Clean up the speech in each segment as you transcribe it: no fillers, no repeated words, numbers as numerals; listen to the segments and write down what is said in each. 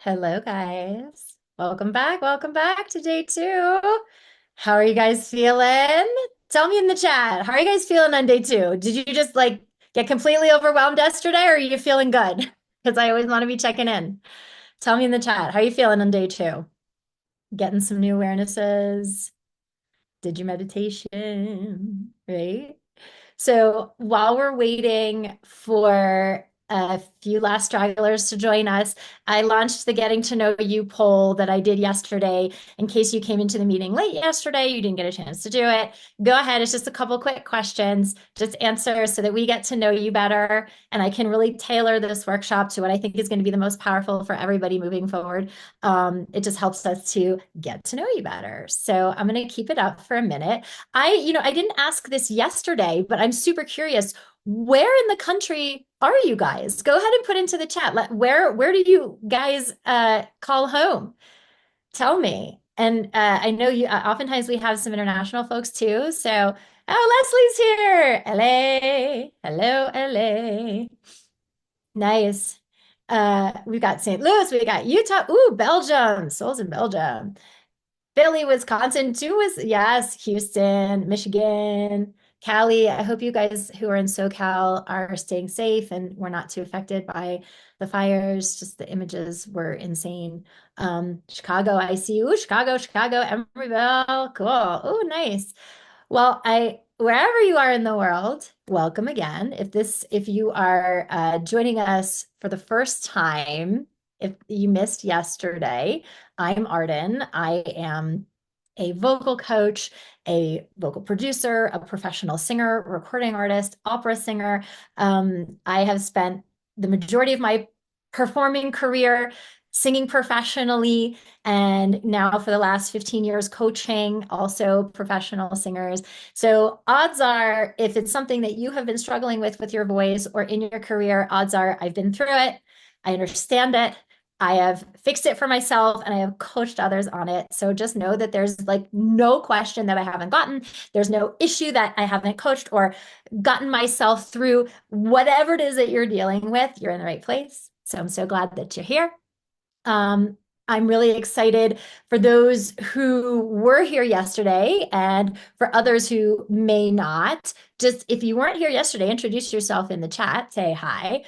Hello, guys. Welcome back. Welcome back to day two. How are you guys feeling? Tell me in the chat. How are you guys feeling on day two? Did you just get completely overwhelmed yesterday, or are you feeling good? Because I always want to be checking in. Tell me in the chat. How are you feeling on day two? Getting some new awarenesses? Did your meditation? Right? So while we're waiting for a few last stragglers to join us, I launched the Getting to Know You poll that I did yesterday. In case you came into the meeting late yesterday, you didn't get a chance to do it. Go ahead. It's just a couple quick questions. Just answer so that we get to know you better. And I can really tailor this workshop to what I think is going to be the most powerful for everybody moving forward. It just helps us to get to know you better. So I'm going to keep it up for a minute. I didn't ask this yesterday, but I'm super curious. Where in the country are you guys? Go ahead and put into the chat. Where do you guys call home? Tell me. And I know you. Oftentimes we have some international folks too. So, oh, Leslie's here. LA. Hello, LA. Nice. We've got St. Louis. We got Utah. Ooh, Belgium. Souls in Belgium. Philly, Wisconsin, too was yes, Houston, Michigan, Cali. I hope you guys who are in SoCal are staying safe and we're not too affected by the fires. Just the images were insane. Chicago, I see. Ooh, Chicago, Emeryville. Cool. Oh, nice. Well, wherever you are in the world, welcome again. If you are joining us for the first time, if you missed yesterday, I'm Arden. I am a vocal coach, a vocal producer, a professional singer, recording artist, opera singer. I have spent the majority of my performing career singing professionally, and now for the last 15 years coaching also professional singers. So odds are, if it's something that you have been struggling with your voice or in your career, odds are I've been through it. I understand it. I have fixed it for myself and I have coached others on it. So just know that there's no question that I haven't gotten. There's no issue that I haven't coached or gotten myself through. Whatever it is that you're dealing with, you're in the right place. So I'm so glad that you're here. Um, I'm really excited for those who were here yesterday and for others who may not. Just if you weren't here yesterday, introduce yourself in the chat, say hi.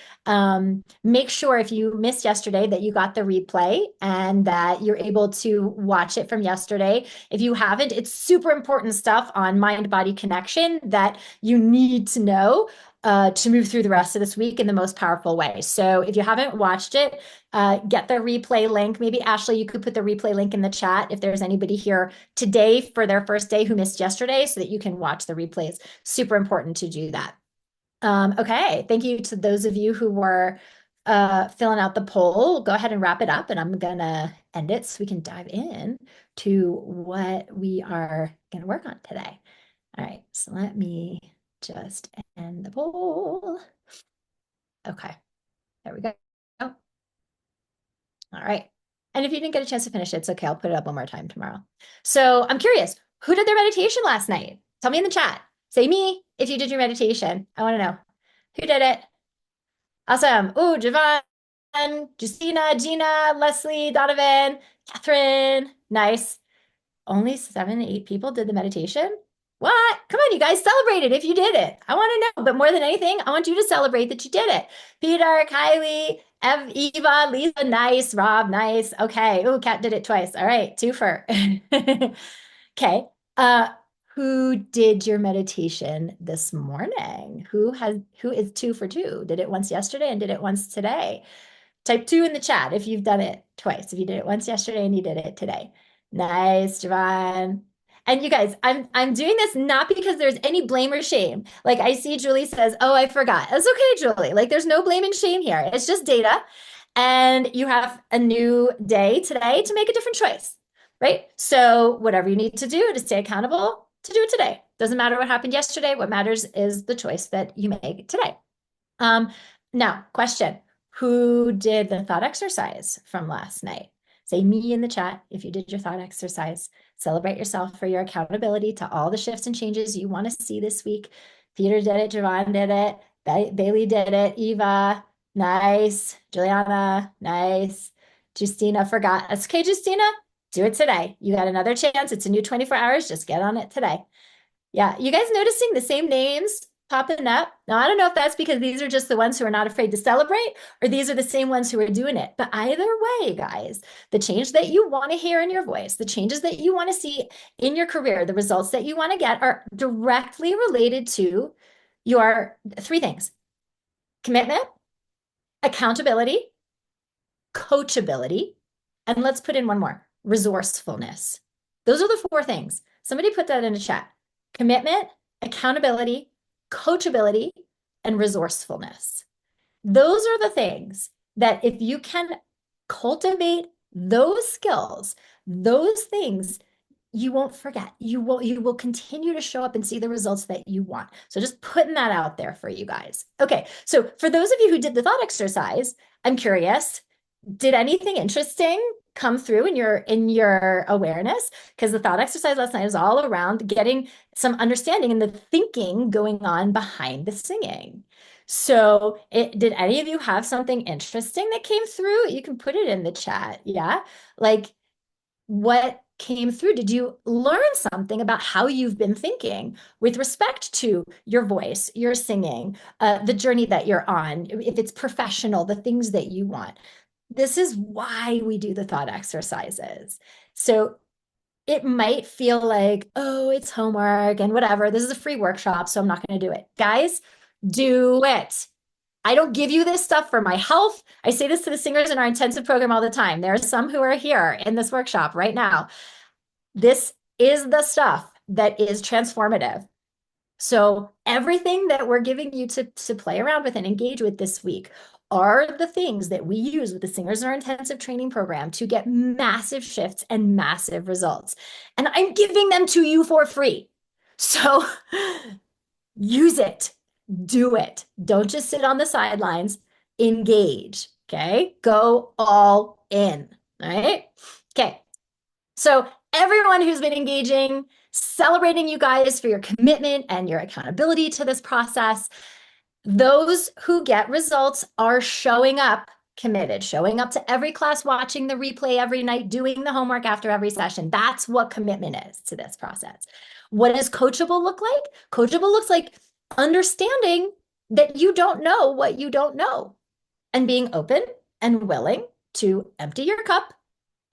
Make sure if you missed yesterday that you got the replay and that you're able to watch it from yesterday. If you haven't, it's super important stuff on mind-body connection that you need to know to move through the rest of this week in the most powerful way. So if you haven't watched it, get the replay link. Maybe Ashley, you could put the replay link in the chat if there's anybody here today for their first day who missed yesterday so that you can watch the replays. Super important to do that. Okay, thank you to those of you who were filling out the poll. Go ahead and wrap it up and I'm gonna end it so we can dive in to what we are gonna work on today. All right, so let me just end the poll. Okay, there we go. All right. And if you didn't get a chance to finish it, it's okay. I'll put it up one more time tomorrow. So I'm curious, who did their meditation last night? Tell me in the chat. Say me if you did your meditation. I want to know. Who did it? Awesome. Ooh, Javon, Justina, Gina, Leslie, Donovan, Catherine. Nice. Only 7, 8 people did the meditation? What? Come on, you guys, celebrate it if you did it. I want to know, but more than anything, I want you to celebrate that you did it. Peter, Kylie, Eva, Lisa, nice. Rob, nice. Okay. Oh, Kat did it twice. All right, twofer. Okay. Who did your meditation this morning? Who is 2 for 2? Did it once yesterday and did it once today? Type 2 in the chat if you've done it twice. If you did it once yesterday and you did it today. Nice, Javon. And you guys, I'm doing this not because there's any blame or shame. Like I see Julie says, "Oh, I forgot." It's okay, Julie. Like there's no blame and shame here. It's just data. And you have a new day today to make a different choice, right? So whatever you need to do to stay accountable, to do it today. Doesn't matter what happened yesterday. What matters is the choice that you make today. Now, question. Who did the thought exercise from last night? Say me in the chat if you did your thought exercise. Celebrate yourself for your accountability to all the shifts and changes you want to see this week. Peter did it, Javon did it, Bailey did it, Eva, nice, Juliana, nice, Justina forgot. That's okay, Justina. Do it today. You got another chance. It's a new 24 hours. Just get on it today. Yeah. You guys noticing the same names popping up? Now, I don't know if that's because these are just the ones who are not afraid to celebrate, or these are the same ones who are doing it. But either way, guys, the change that you want to hear in your voice, the changes that you want to see in your career, the results that you want to get are directly related to your three things: commitment, accountability, coachability, and let's put in one more: resourcefulness. Those are the four things. Somebody put that in the chat: commitment, accountability, coachability, and resourcefulness. Those are the things that if you can cultivate those skills, those things, you won't forget. You will continue to show up and see the results that you want. So just putting that out there for you guys. Okay, so for those of you who did the thought exercise, I'm curious, did anything interesting come through in your awareness? Because the thought exercise last night is all around getting some understanding and the thinking going on behind the singing. So did any of you have something interesting that came through? You can put it in the chat. Yeah. Like, what came through? Did you learn something about how you've been thinking with respect to your voice, your singing, the journey that you're on, if it's professional, the things that you want? This is why we do the thought exercises. So it might feel like, oh, it's homework and whatever. This is a free workshop, so I'm not going to do it. Guys, do it. I don't give you this stuff for my health. I say this to the singers in our intensive program all the time. There are some who are here in this workshop right now. This is the stuff that is transformative. So everything that we're giving you to play around with and engage with this week are the things that we use with the Singers in Our Intensive Training Program to get massive shifts and massive results. And I'm giving them to you for free. So use it. Do it. Don't just sit on the sidelines. Engage. Okay. Go all in. All right. Okay. So everyone who's been engaging, celebrating you guys for your commitment and your accountability to this process. Those who get results are showing up committed, showing up to every class, watching the replay every night, doing the homework after every session. That's what commitment is to this process. What does coachable look like? Coachable looks like understanding that you don't know what you don't know and being open and willing to empty your cup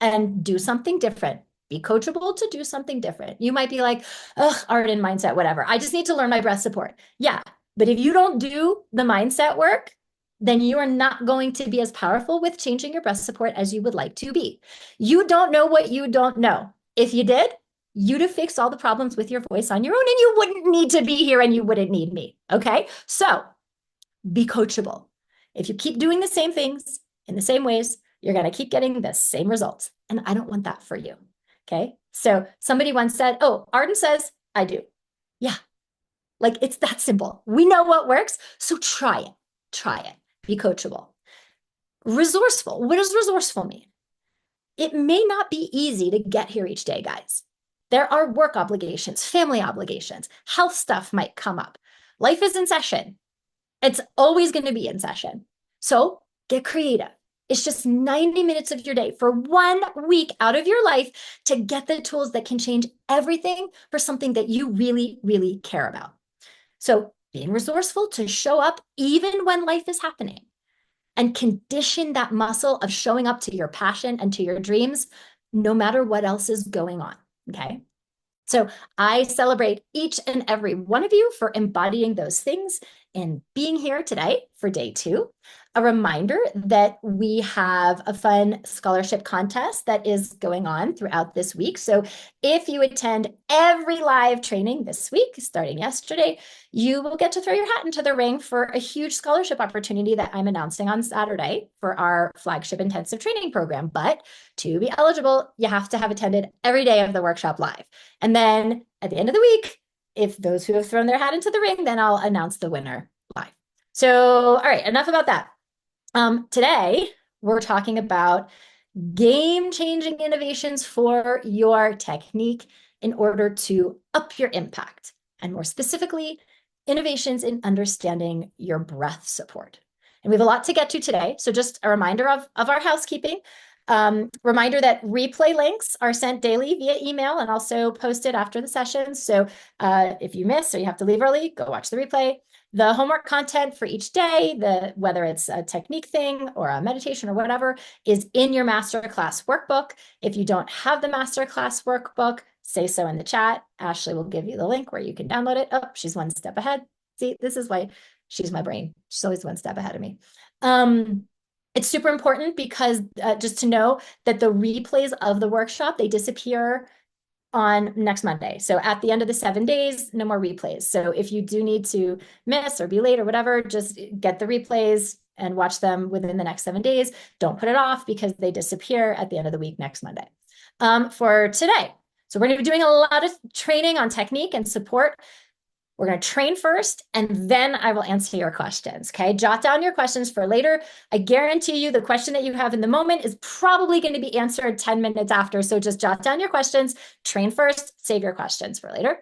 and do something different. Be coachable to do something different. You might be like, ugh, Arden mindset, whatever. I just need to learn my breath support. Yeah, but if you don't do the mindset work, then you are not going to be as powerful with changing your breath support as you would like to be. You don't know what you don't know. If you did, you'd have fixed all the problems with your voice on your own and you wouldn't need to be here and you wouldn't need me. Okay, so be coachable. If you keep doing the same things in the same ways, you're going to keep getting the same results. And I don't want that for you. Okay. So somebody once said, oh, Arden says, I do. Yeah. Like, it's that simple. We know what works. So try it. Try it. Be coachable. Resourceful. What does resourceful mean? It may not be easy to get here each day, guys. There are work obligations, family obligations, health stuff might come up. Life is in session. It's always going to be in session. So get creative. It's just 90 minutes of your day for 1 week out of your life to get the tools that can change everything for something that you really, really care about. So being resourceful to show up even when life is happening and condition that muscle of showing up to your passion and to your dreams, no matter what else is going on. Okay. So I celebrate each and every one of you for embodying those things and being here today for day 2. A reminder that we have a fun scholarship contest that is going on throughout this week. So if you attend every live training this week, starting yesterday, you will get to throw your hat into the ring for a huge scholarship opportunity that I'm announcing on Saturday for our flagship intensive training program. But to be eligible, you have to have attended every day of the workshop live. And then at the end of the week, if those who have thrown their hat into the ring, then I'll announce the winner live. So, all right, enough about that. Today, we're talking about game-changing innovations for your technique in order to up your impact, and more specifically, innovations in understanding your breath support. And we have a lot to get to today. So just a reminder of our housekeeping. Reminder that replay links are sent daily via email and also posted after the sessions. So if you miss or you have to leave early, go watch the replay. The homework content for each day, whether it's a technique thing or a meditation or whatever, is in your Masterclass workbook. If you don't have the Masterclass workbook, say so in the chat. Ashley will give you the link where you can download it. Oh, she's one step ahead. See, this is why she's my brain. She's always one step ahead of me. It's super important because just to know that the replays of the workshop, they disappear on next Monday. So at the end of the 7 days, no more replays. So if you do need to miss or be late or whatever, just get the replays and watch them within the next 7 days. Don't put it off because they disappear at the end of the week next Monday. For today, so we're going to be doing a lot of training on technique and support. We're going to train first, and then I will answer your questions, okay? Jot down your questions for later. I guarantee you the question that you have in the moment is probably going to be answered 10 minutes after, so just jot down your questions, train first, save your questions for later.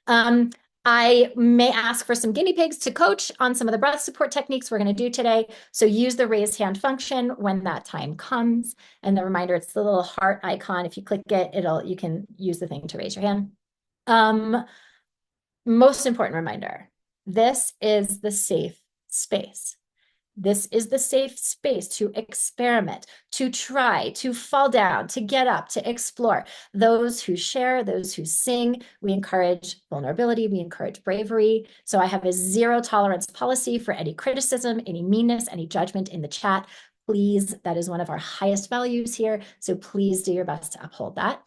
I may ask for some guinea pigs to coach on some of the breath support techniques we're going to do today, so use the raise hand function when that time comes. And the reminder, it's the little heart icon. If you click it, you can use the thing to raise your hand. Most important reminder, this is the safe space. This is the safe space to experiment, to try, to fall down, to get up, to explore. Those who share, those who sing, we encourage vulnerability, we encourage bravery. So I have a zero tolerance policy for any criticism, any meanness, any judgment in the chat. Please, that is one of our highest values here. So please do your best to uphold that.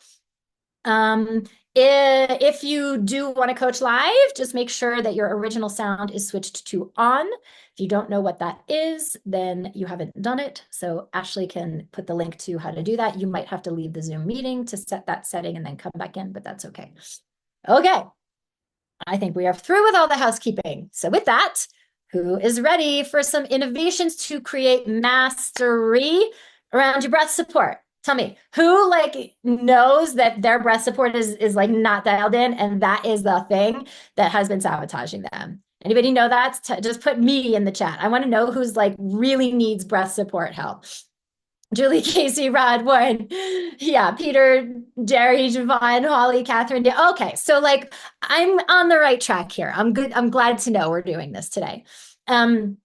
If you do want to coach live, just make sure that your original sound is switched to on. If you don't know what that is, then you haven't done it. So Ashley can put the link to how to do that. You might have to leave the Zoom meeting to set that setting and then come back in, but that's okay. Okay, I think we are through with all the housekeeping. So with that, who is ready for some innovations to create mastery around your breath support? Tell me, who knows that their breath support is not dialed in, and that is the thing that has been sabotaging them? Anybody know that? Just put me in the chat. I want to know who's really needs breath support help. Julie, Casey, Rod, Warren, yeah, Peter, Jerry, Javon, Holly, Catherine. Okay, so I'm on the right track here. I'm good. I'm glad to know we're doing this today. Sorry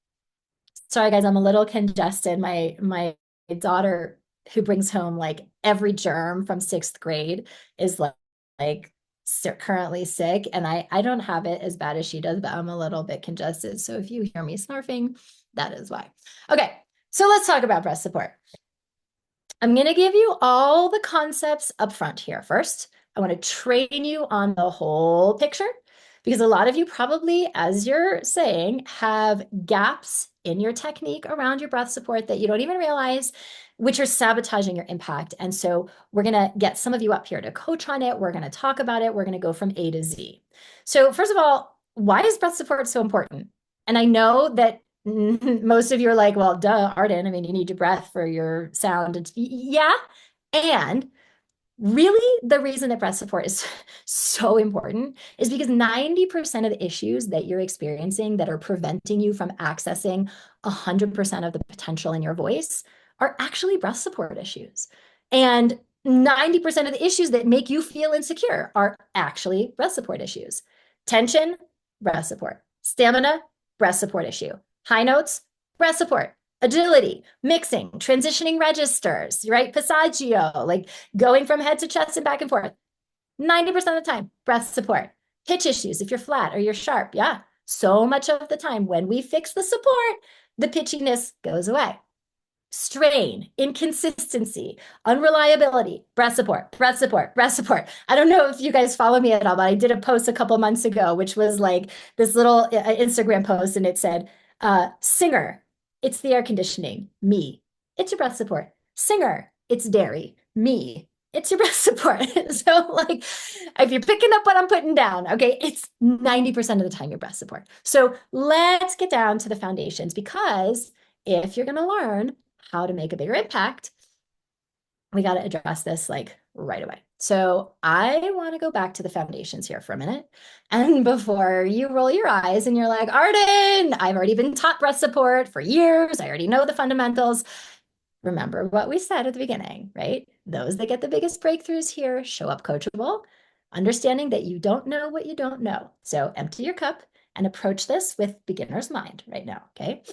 guys, I'm a little congested. My daughter, who brings home every germ from 6th grade, is currently sick, and I don't have it as bad as she does, but I'm a little bit congested. So if you hear me snarfing, that is why. Okay, so let's talk about breath support. I'm going to give you all the concepts up front here. First, I want to train you on the whole picture, because a lot of you probably, as you're saying, have gaps in your technique around your breath support that you don't even realize, which are sabotaging your impact. And so we're going to get some of you up here to coach on it. We're going to talk about it. We're going to go from A to Z. So first of all, why is breath support so important? And I know that most of you are like, well, duh, Arden, I mean, you need your breath for your sound. Yeah. And really, the reason that breath support is so important is because 90% of the issues that you're experiencing that are preventing you from accessing 100% of the potential in your voice are actually breath support issues. And 90% of the issues that make you feel insecure are actually breath support issues. Tension, breath support. Stamina, breath support issue. High notes, breath support. Agility, mixing, transitioning registers, right? Passaggio, going from head to chest and back and forth. 90% of the time, breath support. Pitch issues, if you're flat or you're sharp, yeah. So much of the time, when we fix the support, the pitchiness goes away. Strain, inconsistency, unreliability, breath support, breath support, breath support. I don't know if you guys follow me at all, but I did a post a couple months ago, which was this little Instagram post, and it said, singer, it's the air conditioning, me. It's your breath support. Singer, it's dairy, me. It's your breath support. So if you're picking up what I'm putting down, okay, it's 90% of the time your breath support. So let's get down to the foundations, because if you're going to learn how to make a bigger impact, we got to address this right away. So I want to go back to the foundations here for a minute. And before you roll your eyes and you're like, Arden, I've already been taught breath support for years. I already know the fundamentals. Remember what we said at the beginning, right? Those that get the biggest breakthroughs here show up coachable, understanding that you don't know what you don't know. So empty your cup and approach this with beginner's mind right now, okay?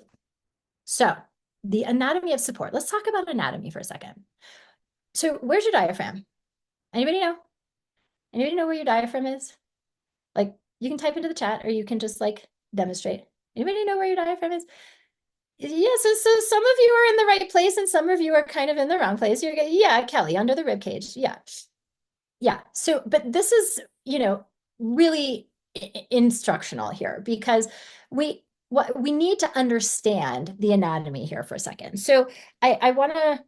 So the anatomy of support. Let's talk about anatomy for a second. So where's your diaphragm? Anybody know? Anybody know where your diaphragm is? Like you can type into the chat or you can just like demonstrate. Anybody know where your diaphragm is? Yeah, so some of you are in the right place and some of you are kind of in the wrong place. Yeah, Kelly, under the rib cage. Yeah. Yeah. So, but this is, really instructional here because what we need to understand the anatomy here for a second. So I want to,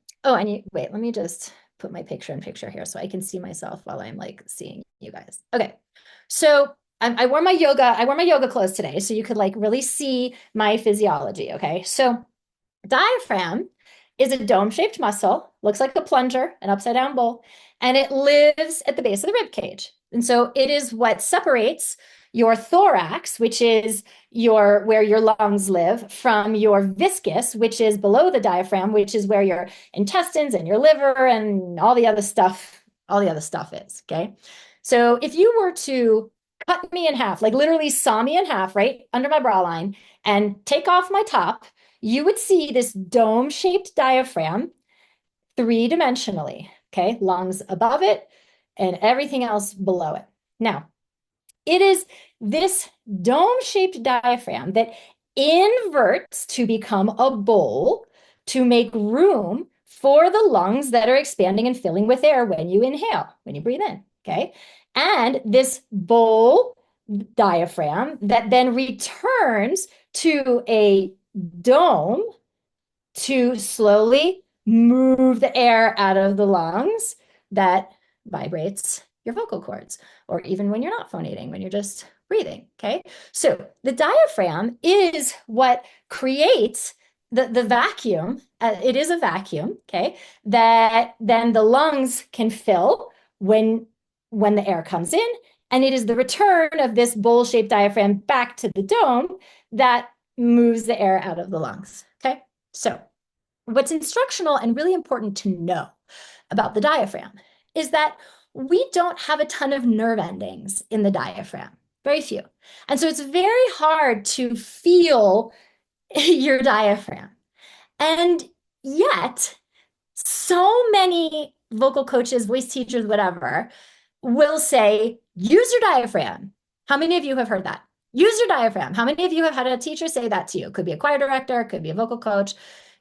wait, let me just put my picture in picture here so I can see myself while I'm like seeing you guys. Okay. So I wore my yoga clothes today so you could like really see my physiology. Okay. So diaphragm is a dome-shaped muscle, looks like a plunger, an upside-down bowl, and it lives at the base of the rib cage. And so it is what separates your thorax, which is where your lungs live, from your viscus, which is below the diaphragm, which is where your intestines and your liver and all the other stuff is. Okay. So if you were to cut me in half, like literally saw me in half, right under my bra line, and take off my top, you would see this dome-shaped diaphragm three-dimensionally, okay? Lungs above it and everything else below it. Now, it is this dome-shaped diaphragm that inverts to become a bowl to make room for the lungs that are expanding and filling with air when you inhale, when you breathe in, okay? And this bowl diaphragm that then returns to a dome to slowly move the air out of the lungs that vibrates your vocal cords, or even when you're not phonating, when you're just breathing. Okay. So the diaphragm is what creates the vacuum. It is a vacuum. Okay. That then the lungs can fill when the air comes in. And it is the return of this bowl-shaped diaphragm back to the dome that moves the air out of the lungs. Okay. So what's instructional and really important to know about the diaphragm is that we don't have a ton of nerve endings in the diaphragm, very few. And so it's very hard to feel your diaphragm. And yet, so many vocal coaches, voice teachers, whatever, will say, use your diaphragm. How many of you have heard that? Use your diaphragm. How many of you have had a teacher say that to you? It could be a choir director, it could be a vocal coach.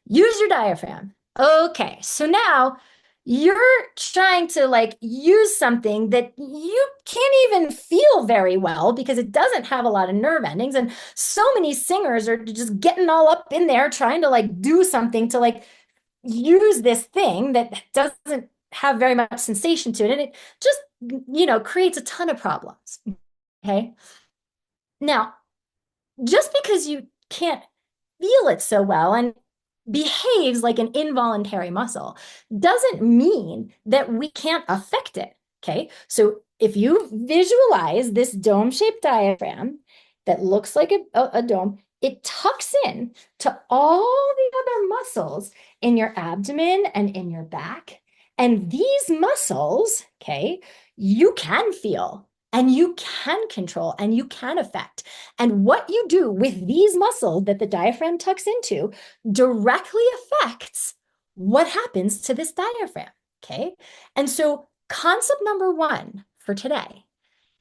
Use your diaphragm. Okay, so now you're trying to like use something that you can't even feel very well because it doesn't have a lot of nerve endings. And so many singers are just getting all up in there trying to like do something to like use this thing that doesn't have very much sensation to it. And it just, creates a ton of problems. Okay. Now, just because you can't feel it so well and behaves like an involuntary muscle doesn't mean that we can't affect it. Okay. So if you visualize this dome-shaped diaphragm that looks like a dome, it tucks in to all the other muscles in your abdomen and in your back. And these muscles, okay, you can feel and you can control and you can affect. And what you do with these muscles that the diaphragm tucks into directly affects what happens to this diaphragm, okay? And so concept number one for today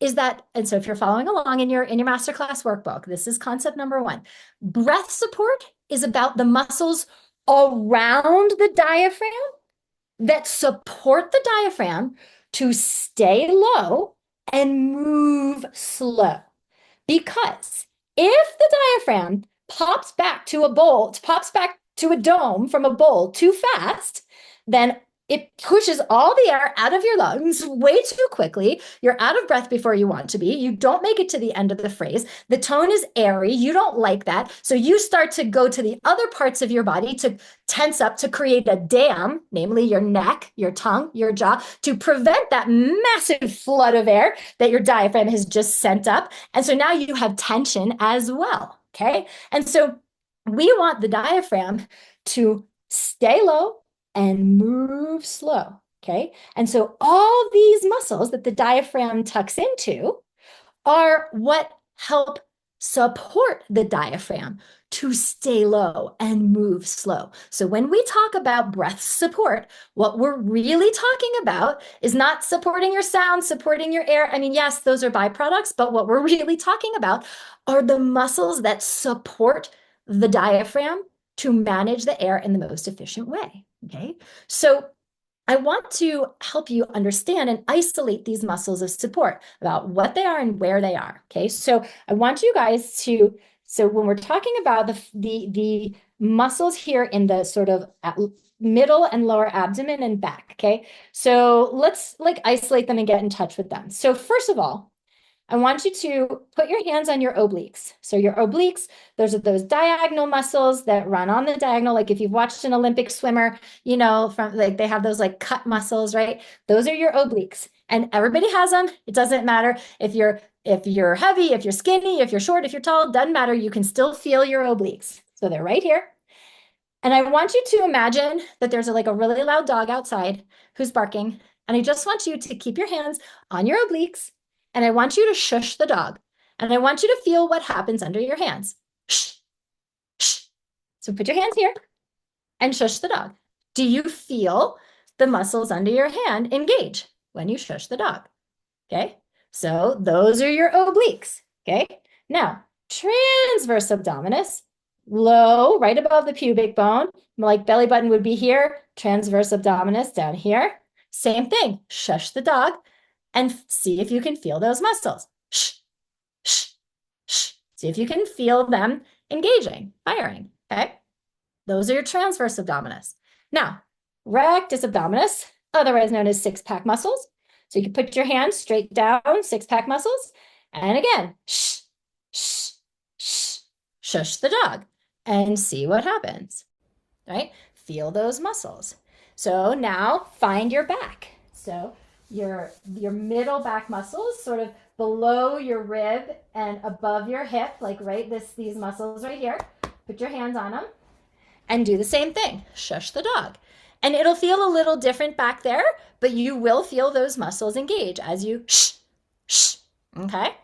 is that, and so if you're following along in your masterclass workbook, this is concept number one. Breath support is about the muscles around the diaphragm that support the diaphragm to stay low and move slow. Because if the diaphragm pops back to a dome from a bowl too fast, then it pushes all the air out of your lungs way too quickly. You're out of breath before you want to be. You don't make it to the end of the phrase. The tone is airy. You don't like that. So you start to go to the other parts of your body to tense up to create a dam, namely your neck, your tongue, your jaw, to prevent that massive flood of air that your diaphragm has just sent up. And so now you have tension as well. Okay. And so we want the diaphragm to stay low and move slow. Okay. And so all these muscles that the diaphragm tucks into are what help support the diaphragm to stay low and move slow. So when we talk about breath support, what we're really talking about is not supporting your sound, supporting your air. I mean, yes, those are byproducts, but what we're really talking about are the muscles that support the diaphragm to manage the air in the most efficient way. Okay. So I want to help you understand and isolate these muscles of support about what they are and where they are. Okay, so I want you guys to, so when we're talking about the muscles here in the sort of middle and lower abdomen and back, okay, so let's like isolate them and get in touch with them. So first of all, I want you to put your hands on your obliques. So your obliques, those are those diagonal muscles that run on the diagonal. Like if you've watched an Olympic swimmer, you know, from like they have those like cut muscles, right? Those are your obliques. And everybody has them. It doesn't matter if you're heavy, if you're skinny, if you're short, if you're tall, doesn't matter. You can still feel your obliques. So they're right here. And I want you to imagine that there's like a really loud dog outside who's barking. And I just want you to keep your hands on your obliques. And I want you to shush the dog. And I want you to feel what happens under your hands. Shh, shh. So put your hands here and shush the dog. Do you feel the muscles under your hand engage when you shush the dog? Okay. So those are your obliques. Okay. Now, transverse abdominis, low, right above the pubic bone, like belly button would be here, transverse abdominis down here. Same thing. Shush the dog and see if you can feel those muscles. Shh, shh, shh. See if you can feel them engaging, firing. Okay. Those are your transverse abdominis. Now, rectus abdominis, otherwise known as six-pack muscles. So you can put your hands straight down, six-pack muscles. And again, shh, shh, shh, shush the dog and see what happens, right? Feel those muscles. So now find your back. So your middle back muscles sort of below your rib and above your hip, like right these muscles right here. Put your hands on them and do the same thing. Shush the dog. And it'll feel a little different back there, but you will feel those muscles engage as you shh, shh, okay?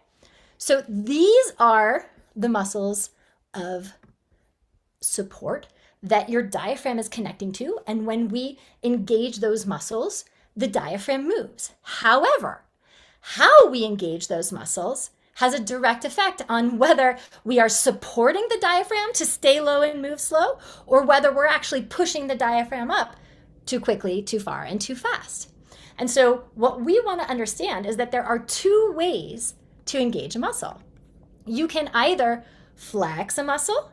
So these are the muscles of support that your diaphragm is connecting to. And when we engage those muscles, the diaphragm moves. However, how we engage those muscles has a direct effect on whether we are supporting the diaphragm to stay low and move slow, or whether we're actually pushing the diaphragm up too quickly, too far, and too fast. And so what we want to understand is that there are two ways to engage a muscle. You can either flex a muscle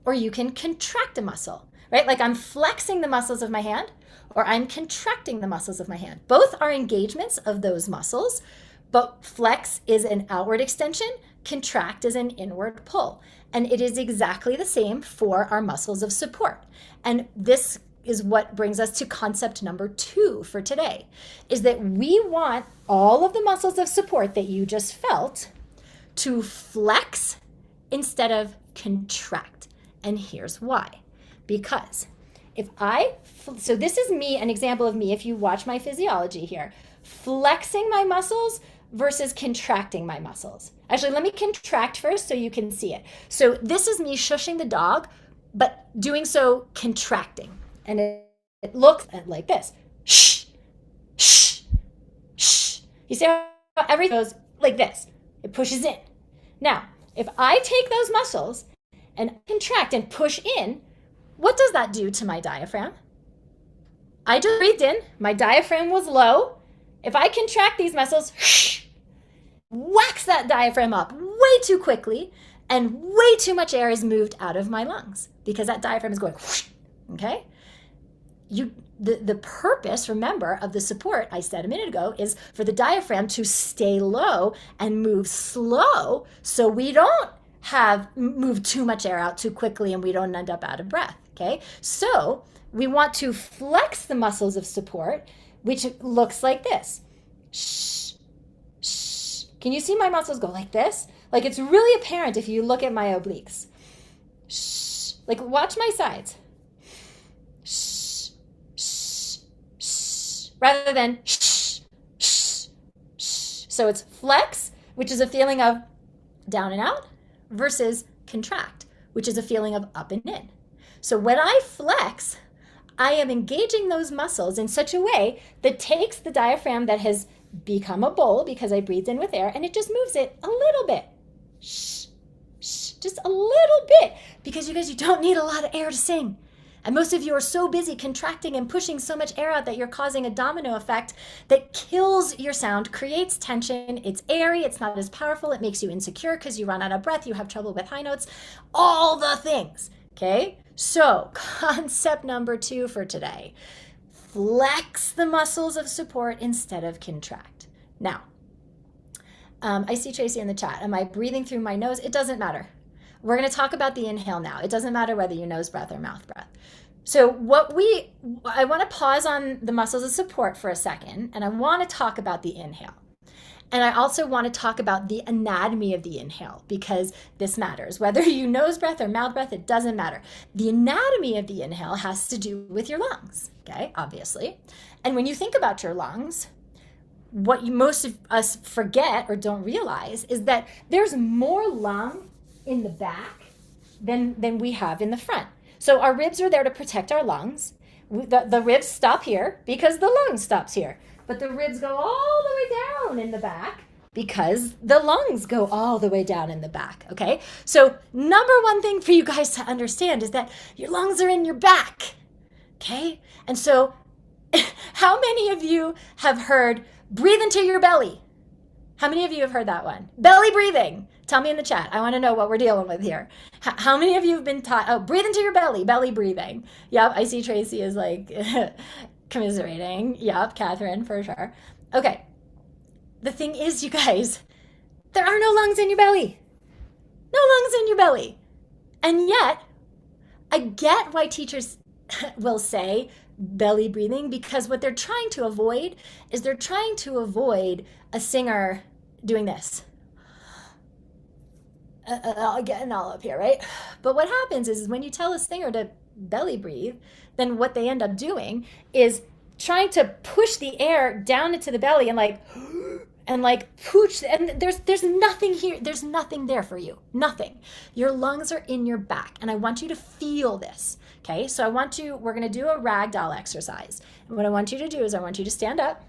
or you can contract a muscle, right? Like I'm flexing the muscles of my hand or I'm contracting the muscles of my hand. Both are engagements of those muscles, but flex is an outward extension, contract is an inward pull. And it is exactly the same for our muscles of support. And this is what brings us to concept number 2 for today, is that we want all of the muscles of support that you just felt to flex instead of contract. And here's why. Because so this is me, an example of me, if you watch my physiology here, flexing my muscles versus contracting my muscles. Actually, let me contract first so you can see it. So this is me shushing the dog, but doing so contracting. And it looks like this. Shh, shh, shh. You see how everything goes like this? It pushes in. Now, if I take those muscles and contract and push in, what does that do to my diaphragm? I just breathed in. My diaphragm was low. If I contract these muscles, shh, whacks that diaphragm up way too quickly, and way too much air is moved out of my lungs because that diaphragm is going whoosh, okay? The purpose, remember, of the support I said a minute ago is for the diaphragm to stay low and move slow so we don't move too much air out too quickly and we don't end up out of breath, okay? So we want to flex the muscles of support, which looks like this. Shh, shh. Can you see my muscles go like this? Like it's really apparent if you look at my obliques. Shh. Like watch my sides. Shh, shh. rather than shh, shh, shh. So it's flex, which is a feeling of down and out, versus contract, which is a feeling of up and in. So when I flex, I am engaging those muscles in such a way that takes the diaphragm that has become a bowl because I breathed in with air and it just moves it a little bit. Shh, shh, just a little bit. Because you guys, you don't need a lot of air to sing. And most of you are so busy contracting and pushing so much air out that you're causing a domino effect that kills your sound, creates tension. It's airy, it's not as powerful, it makes you insecure because you run out of breath, you have trouble with high notes, all the things. Okay? So, concept number 2 for today. Flex the muscles of support instead of contract. Now, I see Tracy in the chat. Am I breathing through my nose? It doesn't matter. We're going to talk about the inhale now. It doesn't matter whether you nose breath or mouth breath. So I want to pause on the muscles of support for a second, and I want to talk about the inhale. And I also want to talk about the anatomy of the inhale because this matters. Whether you nose breath or mouth breath, it doesn't matter. The anatomy of the inhale has to do with your lungs, okay, obviously. And when you think about your lungs, what most of us forget or don't realize is that there's more lung in the back than we have in the front. So our ribs are there to protect our lungs. The ribs stop here because the lung stops here. But the ribs go all the way down in the back because the lungs go all the way down in the back, okay? So number one thing for you guys to understand is that your lungs are in your back, okay? And so how many of you have heard breathe into your belly? How many of you have heard that one? Belly breathing. Tell me in the chat. I want to know what we're dealing with here. How many of you have been taught, oh, breathe into your belly, belly breathing? Yep, I see Tracy is like commiserating. Yep, Catherine, for sure. Okay. The thing is, you guys, there are no lungs in your belly. No lungs in your belly. And yet, I get why teachers will say belly breathing because what they're trying to avoid is they're trying to avoid a singer doing this. Getting all up here, right? But what happens is when you tell a singer to belly breathe, then what they end up doing is trying to push the air down into the belly and like pooch, and there's nothing here, there's nothing there for you, nothing. Your lungs are in your back, and I want you to feel this, okay? So we're gonna do a ragdoll exercise. And what I want you to do is I want you to stand up,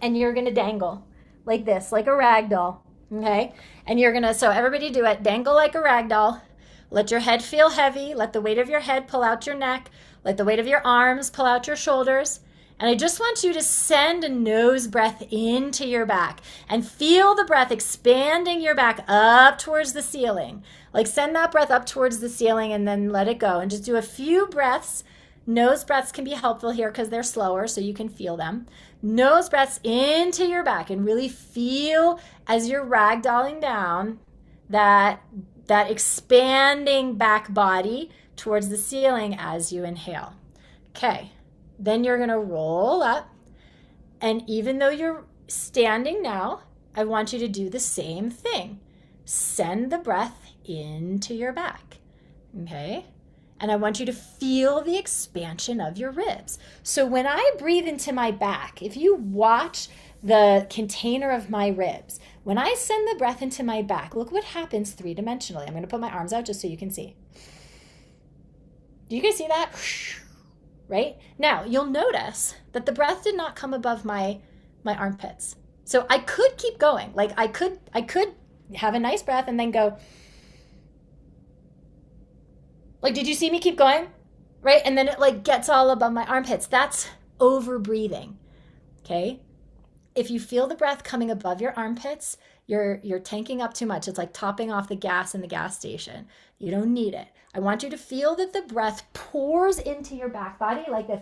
and you're gonna dangle like this, like a rag doll, okay? And you're gonna, so everybody do it, dangle like a rag doll. Let your head feel heavy. Let the weight of your head pull out your neck. Let the weight of your arms pull out your shoulders. And I just want you to send a nose breath into your back and feel the breath expanding your back up towards the ceiling. Like send that breath up towards the ceiling and then let it go. And just do a few breaths. Nose breaths can be helpful here because they're slower so you can feel them. Nose breaths into your back and really feel as you're ragdolling down that expanding back body towards the ceiling as you inhale. Okay, then you're gonna roll up, and even though you're standing now, I want you to do the same thing. Send the breath into your back, okay? And I want you to feel the expansion of your ribs. So when I breathe into my back, if you watch the container of my ribs, when I send the breath into my back, look what happens three-dimensionally. I'm going to put my arms out just so you can see. Do you guys see that? Right? Now, you'll notice that the breath did not come above my armpits. So I could keep going. Like I could have a nice breath and then go. Like, did you see me keep going? Right? And then it like gets all above my armpits. That's over breathing. Okay? If you feel the breath coming above your armpits, you're tanking up too much. It's like topping off the gas in the gas station. You don't need it. I want you to feel that the breath pours into your back body like this.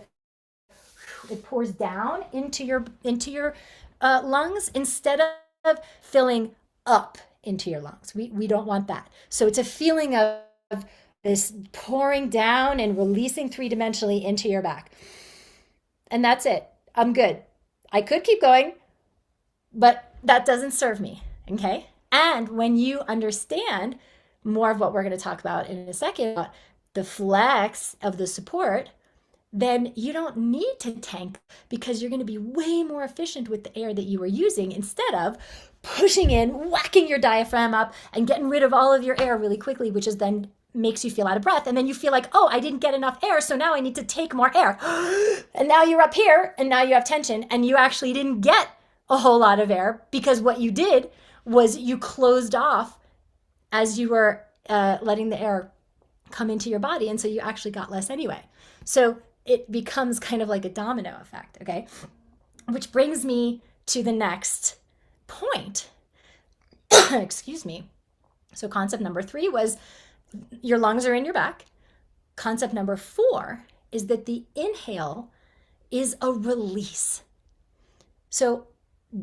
It pours down into your lungs instead of filling up into your lungs. We don't want that. So it's a feeling of this pouring down and releasing three-dimensionally into your back. And that's it. I'm good. I could keep going, but that doesn't serve me, okay? And when you understand more of what we're going to talk about in a second, about the flex of the support, then you don't need to tank because you're going to be way more efficient with the air that you were using instead of pushing in, whacking your diaphragm up, and getting rid of all of your air really quickly, which is then makes you feel out of breath. And then you feel like, oh, I didn't get enough air, so now I need to take more air. And now you're up here, and now you have tension, and you actually didn't get a whole lot of air because what you did was you closed off as you were letting the air come into your body. And so you actually got less anyway. So it becomes kind of like a domino effect, okay? Which brings me to the next point. Excuse me. So concept number 3 was your lungs are in your back. Concept number 4 is that the inhale is a release. So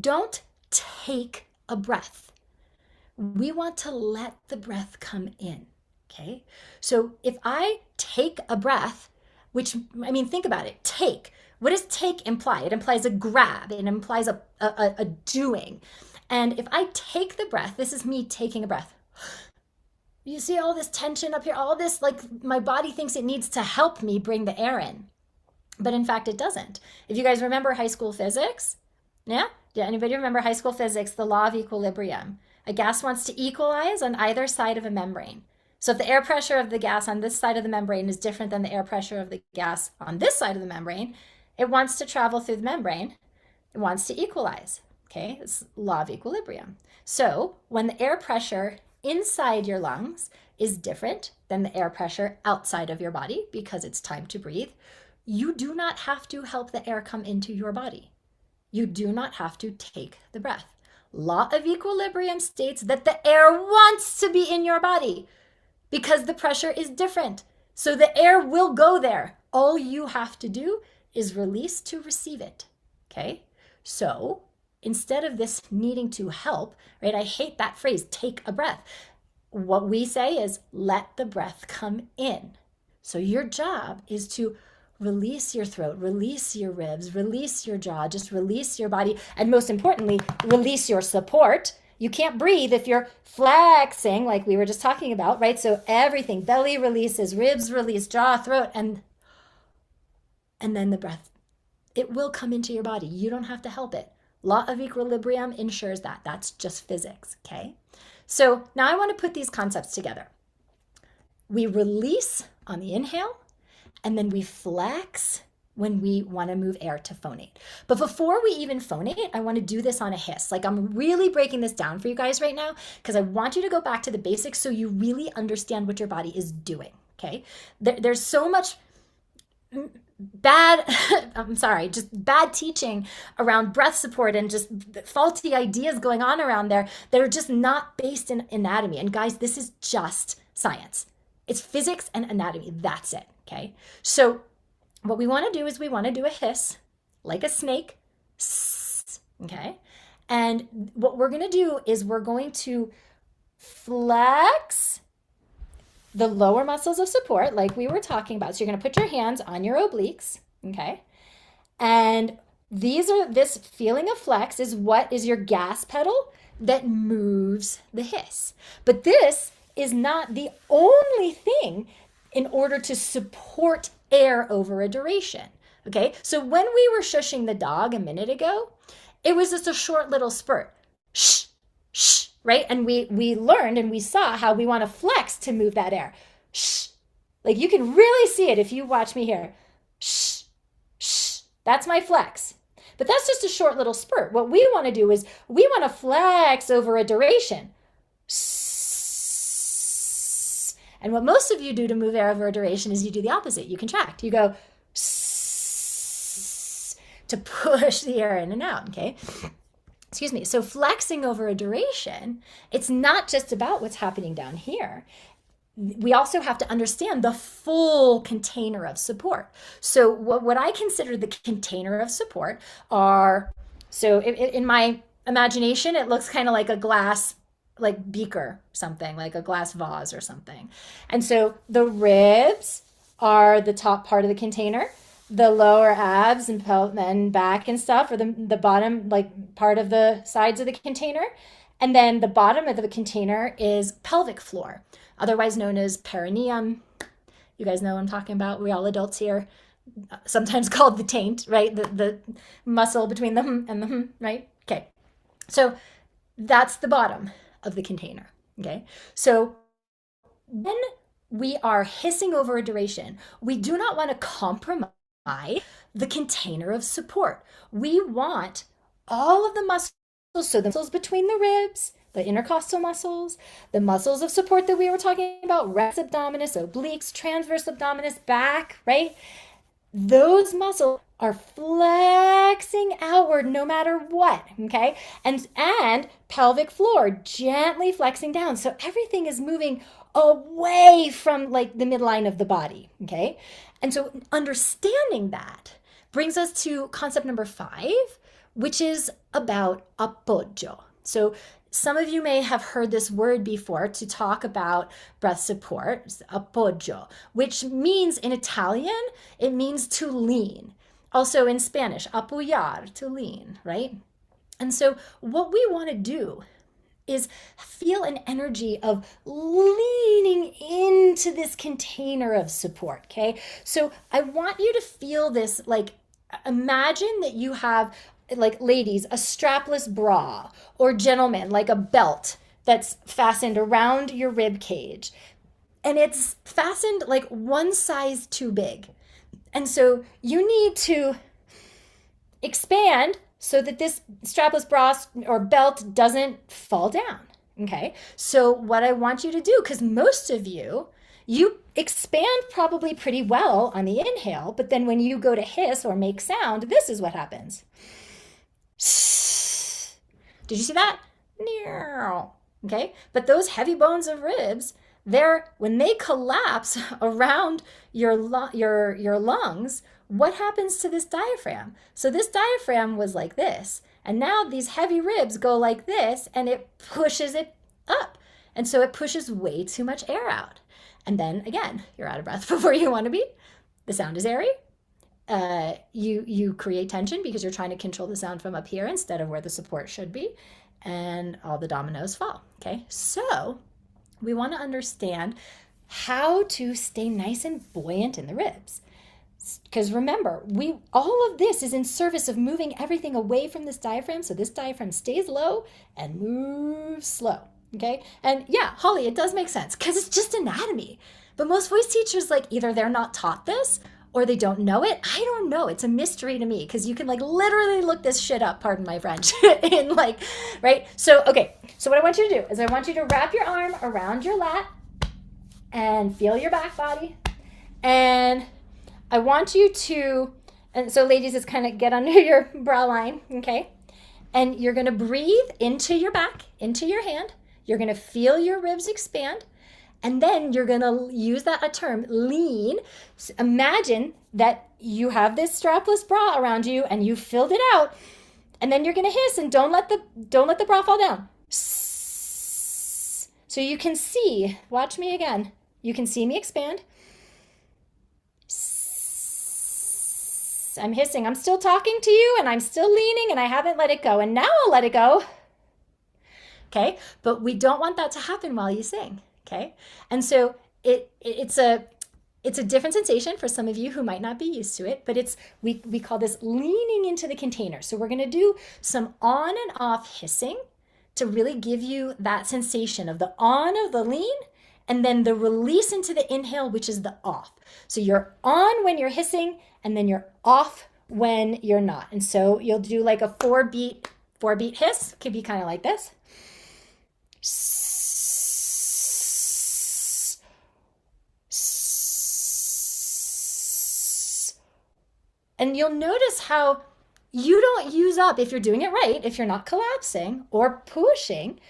don't take a breath. We want to let the breath come in, okay? So if I take a breath, which, I mean, think about it. Take. What does take imply? It implies a grab. It implies a doing. And if I take the breath, this is me taking a breath. You see all this tension up here, all this, like my body thinks it needs to help me bring the air in. But in fact, it doesn't. If you guys remember high school physics, yeah? Did anybody remember high school physics, the law of equilibrium? A gas wants to equalize on either side of a membrane. So if the air pressure of the gas on this side of the membrane is different than the air pressure of the gas on this side of the membrane, it wants to travel through the membrane. It wants to equalize, okay? It's law of equilibrium. So when the air pressure inside your lungs is different than the air pressure outside of your body because it's time to breathe, you do not have to help the air come into your body. You do not have to take the breath. Law of equilibrium states that the air wants to be in your body because the pressure is different. So the air will go there. All you have to do is release to receive it, okay? So instead of this needing to help, right? I hate that phrase, take a breath. What we say is let the breath come in. So your job is to release your throat, release your ribs, release your jaw, just release your body. And most importantly, release your support. You can't breathe if you're flexing like we were just talking about, right? So everything, belly releases, ribs release, jaw, throat, and then the breath. It will come into your body. You don't have to help it. Law of equilibrium ensures that. That's just physics, okay? So now I want to put these concepts together. We release on the inhale, and then we flex when we want to move air to phonate. But before we even phonate, I want to do this on a hiss. Like I'm really breaking this down for you guys right now because I want you to go back to the basics so you really understand what your body is doing, okay? There's so much bad, just bad teaching around breath support and just faulty ideas going on around there that are just not based in anatomy. And guys, this is just science. It's physics and anatomy. That's it, okay? So what we want to do is we want to do a hiss like a snake, okay? And what we're going to do is we're going to flex the lower muscles of support like we were talking about. So you're going to put your hands on your obliques, okay? And this feeling of flex is what is your gas pedal that moves the hiss. But this is not the only thing in order to support air over a duration, okay? So when we were shushing the dog a minute ago, it was just a short little spurt. Shh, shh, right? And we learned and we saw how we want to flex to move that air. Shh. Like you can really see it if you watch me here. Shh, shh. That's my flex. But that's just a short little spurt. What we want to do is we want to flex over a duration. And what most of you do to move air over a duration is you do the opposite. You contract. You go to push the air in and out, okay? Excuse me. So flexing over a duration, it's not just about what's happening down here. We also have to understand the full container of support. So what I consider the container of support are, so in my imagination, it looks kind of like a glass like beaker, something like a glass vase or something. And so the ribs are the top part of the container. The lower abs and back and stuff are the bottom like part of the sides of the container. And then the bottom of the container is pelvic floor, otherwise known as perineum. You guys know what I'm talking about. We're all adults here. sometimes called the taint, right? The muscle between the and the right? Okay. So that's the bottom of the container. Okay. So when we are hissing over a duration, we do not want to compromise the container of support. We want all of the muscles, so the muscles between the ribs, the intercostal muscles, the muscles of support that we were talking about, rectus abdominis, obliques, transverse abdominis, back, right? Those muscles are flexing outward no matter what, okay? And pelvic floor gently flexing down. So everything is moving away from like the midline of the body, okay? And so understanding that brings us to concept number 5, which is about appoggio. So some of you may have heard this word before to talk about breath support, appoggio, which means in Italian, it means to lean. Also in Spanish, apoyar, to lean, right? And so what we want to do is feel an energy of leaning into this container of support, okay? So I want you to feel this, like, imagine that you have, like ladies, a strapless bra, or gentlemen, like a belt that's fastened around your rib cage. And it's fastened like one size too big. And so you need to expand so that this strapless bra or belt doesn't fall down. Okay. So what I want you to do, because most of you, you expand probably pretty well on the inhale, but then when you go to hiss or make sound, this is what happens. Did you see that? Okay. But those heavy bones of ribs, when they collapse around your lungs, what happens to this diaphragm? So this diaphragm was like this, and now these heavy ribs go like this, and it pushes it up. And so it pushes way too much air out. And then again, you're out of breath before you want to be. The sound is airy. You create tension because you're trying to control the sound from up here instead of where the support should be, and all the dominoes fall. Okay, so we want to understand how to stay nice and buoyant in the ribs. Because remember, all of this is in service of moving everything away from this diaphragm, so this diaphragm stays low and moves slow. Okay, and yeah, Holly, it does make sense because it's just anatomy. But most voice teachers, like, either they're not taught this or they don't know it. I don't know. It's a mystery to me because you can like literally look this shit up, pardon my French, in like, right? So, okay. So what I want you to do is I want you to wrap your arm around your lat and feel your back body. And I want you to, and so ladies, it's kind of get under your bra line, okay? And you're going to breathe into your back, into your hand. You're going to feel your ribs expand. And then you're going to use that term, lean. So imagine that you have this strapless bra around you and you filled it out. And then you're going to hiss and don't let the bra fall down. So you can see, watch me again. You can see me expand. I'm hissing. I'm still talking to you and I'm still leaning and I haven't let it go. And now I'll let it go. Okay, but we don't want that to happen while you sing. Okay, and so it's a different sensation for some of you who might not be used to it, but we call this leaning into the container. So we're going to do some on and off hissing to really give you that sensation of the on of the lean and then the release into the inhale, which is the off. So you're on when you're hissing and then you're off when you're not. And so you'll do like a four beat hiss. Could be kind of like this. And you'll notice how you don't use up, if you're doing it right, if you're not collapsing or pushing,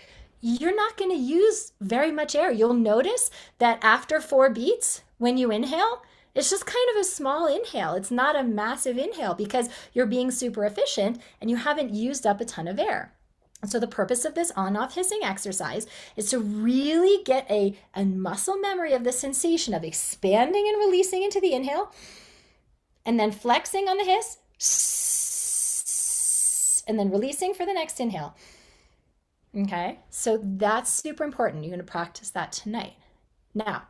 you're not going to use very much air. You'll notice that after 4 beats, when you inhale, it's just kind of a small inhale. It's not a massive inhale because you're being super efficient and you haven't used up a ton of air. So the purpose of this on-off hissing exercise is to really get a muscle memory of the sensation of expanding and releasing into the inhale, and then flexing on the hiss, and then releasing for the next inhale. Okay, so that's super important. You're going to practice that tonight. Now,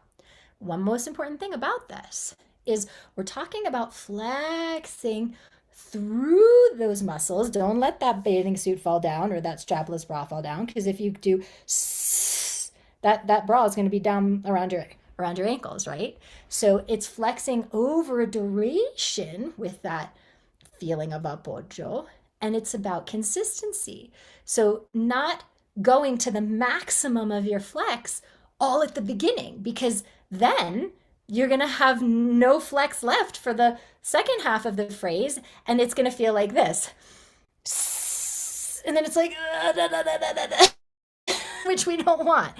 one most important thing about this is we're talking about flexing through those muscles. Don't let that bathing suit fall down or that strapless bra fall down, because if you do that bra is going to be down around your ankles, right? So it's flexing over a duration with that feeling of apoyo, and it's about consistency. So not going to the maximum of your flex all at the beginning, because then you're going to have no flex left for the second half of the phrase, and it's going to feel like this. And then it's like, which we don't want.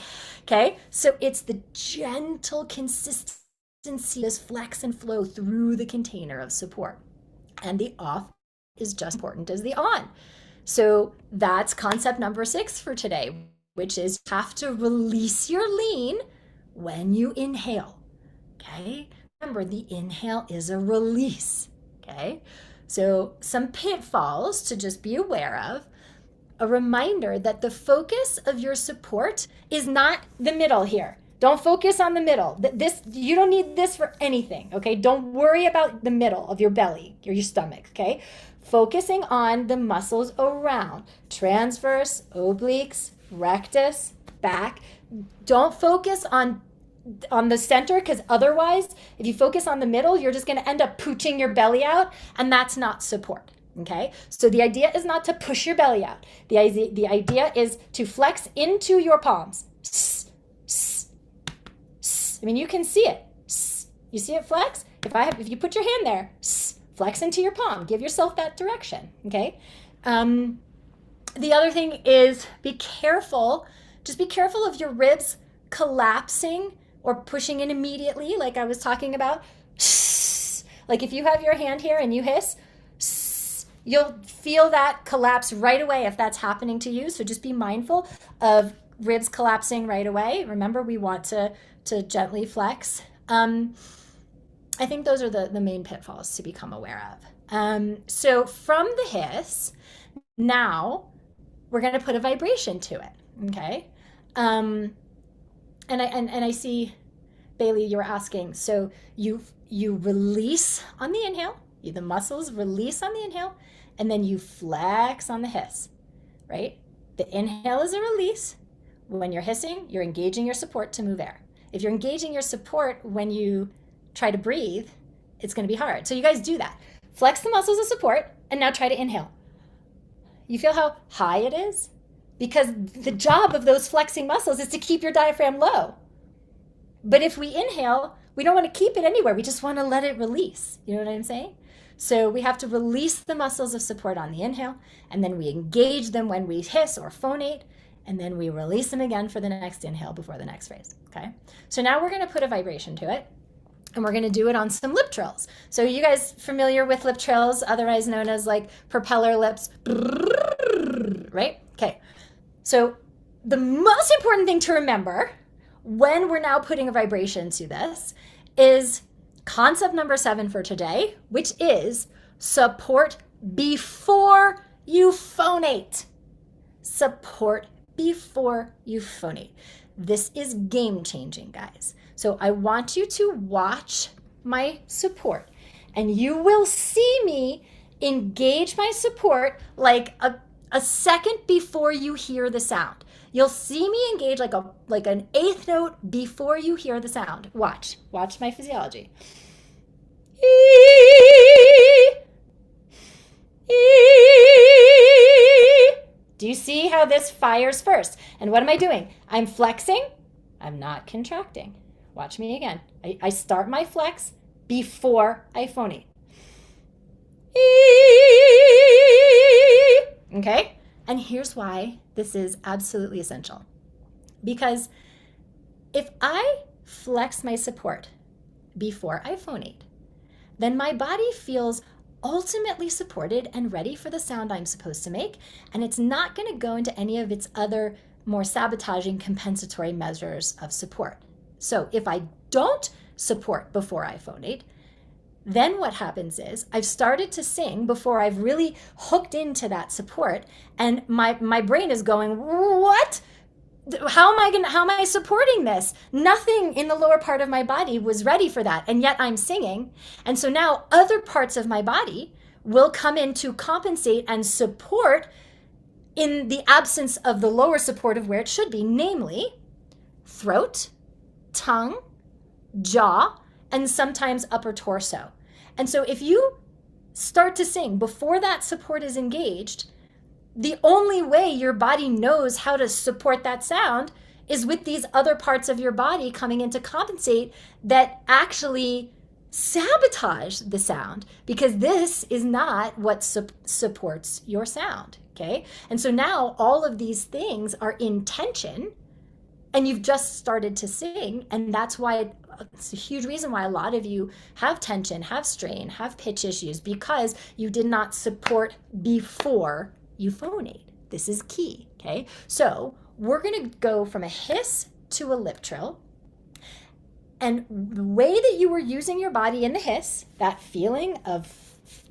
Okay, so it's the gentle consistency, this flex and flow through the container of support. And the off is just as important as the on. So that's concept number 6 for today, which is you have to release your lean when you inhale. Okay, remember the inhale is a release. Okay, so some pitfalls to just be aware of. A reminder that the focus of your support is not the middle here. Don't focus on the middle. This, you don't need this for anything, okay? Don't worry about the middle of your belly or your stomach, okay? Focusing on the muscles around, transverse, obliques, rectus, back. Don't focus on the center, because otherwise, if you focus on the middle, you're just gonna end up pooching your belly out, and that's not support. Okay, so the idea is not to push your belly out. The idea is to flex into your palms. I mean, you can see it. You see it flex? If you put your hand there, flex into your palm. Give yourself that direction. Okay. The other thing is be careful. Just be careful of your ribs collapsing or pushing in immediately, like I was talking about. Like if you have your hand here and you hiss, you'll feel that collapse right away if that's happening to you. So just be mindful of ribs collapsing right away. Remember, we want to gently flex. I think those are the main pitfalls to become aware of. So from the hiss, now we're going to put a vibration to it. Okay. And I see, Bailey, you were asking. So you release on the inhale. The muscles release on the inhale, and then you flex on the hiss, right? The inhale is a release. When you're hissing, you're engaging your support to move air. If you're engaging your support when you try to breathe, it's going to be hard. So you guys do that. Flex the muscles of support, and now try to inhale. You feel how high it is? Because the job of those flexing muscles is to keep your diaphragm low. But if we inhale, we don't want to keep it anywhere. We just want to let it release. You know what I'm saying? So we have to release the muscles of support on the inhale, and then we engage them when we hiss or phonate, and then we release them again for the next inhale before the next phrase, okay? So now we're going to put a vibration to it, and we're going to do it on some lip trills. So you guys familiar with lip trills, otherwise known as like propeller lips, right? Okay, so the most important thing to remember when we're now putting a vibration to this is concept number 7 for today, which is support before you phonate. Support before you phonate. This is game changing, guys. So I want you to watch my support, and you will see me engage my support like a second before you hear the sound. You'll see me engage like an 8th note before you hear the sound. Watch my physiology. Do you see how this fires first? And what am I doing? I'm flexing. I'm not contracting. Watch me again. I start my flex before I phonate. Okay? And here's why this is absolutely essential. Because if I flex my support before I phonate, then my body feels ultimately supported and ready for the sound I'm supposed to make, and it's not going to go into any of its other more sabotaging compensatory measures of support. So if I don't support before I phonate, then what happens is I've started to sing before I've really hooked into that support, and my brain is going, what? how am I supporting this? Nothing in the lower part of my body was ready for that, and yet I'm singing. And so now other parts of my body will come in to compensate and support in the absence of the lower support of where it should be, namely throat, tongue, jaw, and sometimes upper torso. And so if you start to sing before that support is engaged, the only way your body knows how to support that sound is with these other parts of your body coming in to compensate that actually sabotage the sound, because this is not what supports your sound. Okay. And so now all of these things are in tension, and you've just started to sing. And that's why it's a huge reason why a lot of you have tension, have strain, have pitch issues, because you did not support before you phonate. This is key. Okay. So we're going to go from a hiss to a lip trill. And the way that you were using your body in the hiss, that feeling of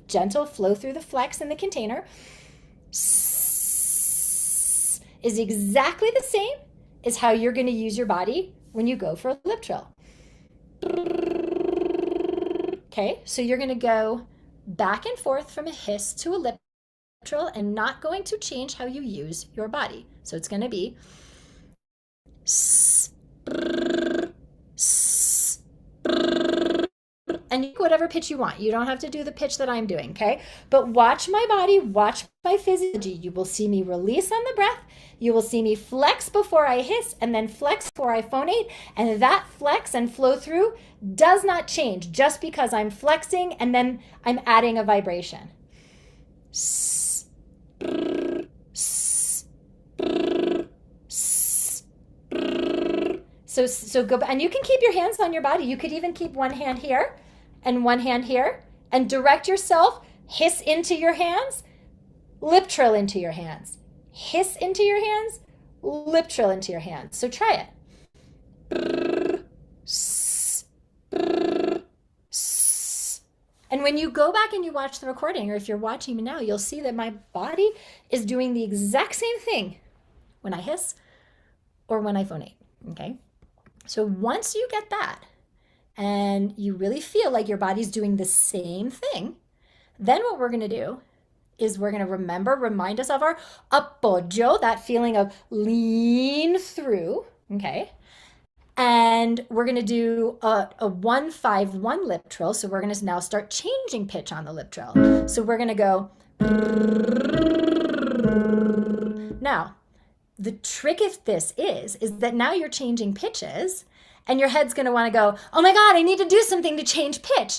gentle flow through the flex in the container, is exactly the same as how you're going to use your body when you go for a lip trill. Okay, so you're going to go back and forth from a hiss to a lip trill and not going to change how you use your body. So it's going to be and you whatever pitch you want. You don't have to do the pitch that I'm doing, okay? But watch my body, watch my physiology. You will see me release on the breath. You will see me flex before I hiss and then flex before I phonate. And that flex and flow through does not change just because I'm flexing and then I'm adding a vibration. So go, and you can keep your hands on your body. You could even keep one hand here and one hand here, and direct yourself, hiss into your hands, lip trill into your hands. Hiss into your hands, lip trill into your hands. So try it. And when you go back and you watch the recording, or if you're watching me now, you'll see that my body is doing the exact same thing when I hiss or when I phonate, okay? So once you get that, and you really feel like your body's doing the same thing, then what we're going to do is we're going to remind us of our apoyo, that feeling of lean through, okay? And we're going to do a 1-5-1 lip trill. So we're going to now start changing pitch on the lip trill. So we're going to go. Now, the trick of this is that now you're changing pitches, and your head's going to want to go, oh my God, I need to do something to change pitch.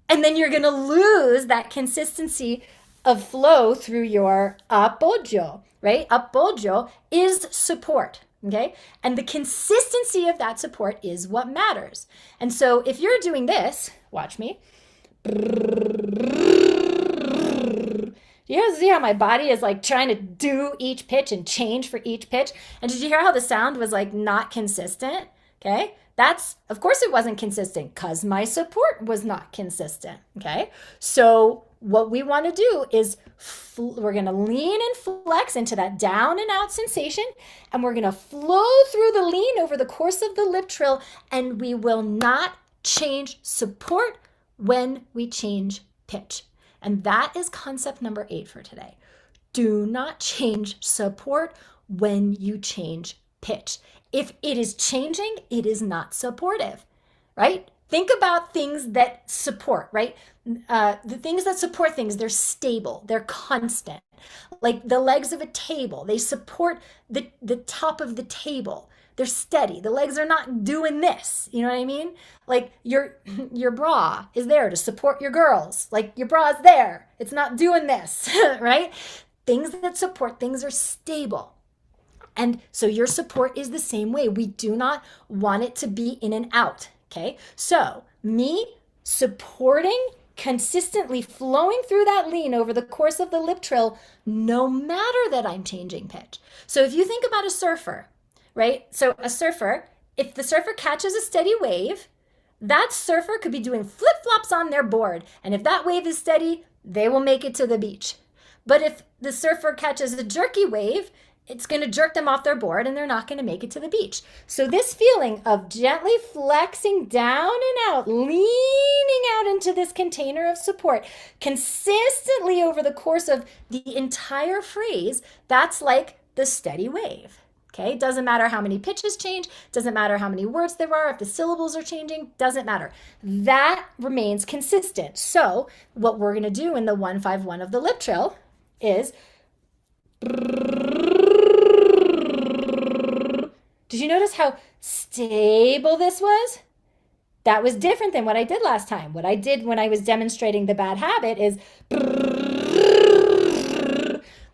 And then you're going to lose that consistency of flow through your apoyo, right? Apoyo is support, okay? And the consistency of that support is what matters. And so if you're doing this, watch me. You see how my body is like trying to do each pitch and change for each pitch? And did you hear how the sound was like not consistent? Okay, that's, of course it wasn't consistent because my support was not consistent, okay? So what we want to do is we're going to lean and flex into that down and out sensation, and we're going to flow through the lean over the course of the lip trill, and we will not change support when we change pitch. And that is concept number 8 for today. Do not change support when you change pitch. If it is changing, it is not supportive, right? Think about things that support, right? The things that support things, they're stable, they're constant. Like the legs of a table, they support the top of the table. They're steady. The legs are not doing this. You know what I mean? Like your bra is there to support your girls. Like your bra is there. It's not doing this, right? Things that support things are stable. And so your support is the same way. We do not want it to be in and out, okay? So me supporting, consistently flowing through that lean over the course of the lip trill, no matter that I'm changing pitch. So if you think about a surfer, right? So a surfer, if the surfer catches a steady wave, that surfer could be doing flip-flops on their board. And if that wave is steady, they will make it to the beach. But if the surfer catches a jerky wave, it's going to jerk them off their board and they're not going to make it to the beach. So this feeling of gently flexing down and out, leaning out into this container of support consistently over the course of the entire phrase, that's like the steady wave. Okay, doesn't matter how many pitches change, doesn't matter how many words there are, if the syllables are changing, doesn't matter. That remains consistent. So what we're going to do in the 1-5-1 of the lip trill is, did you notice how stable this was? That was different than what I did last time. What I did when I was demonstrating the bad habit is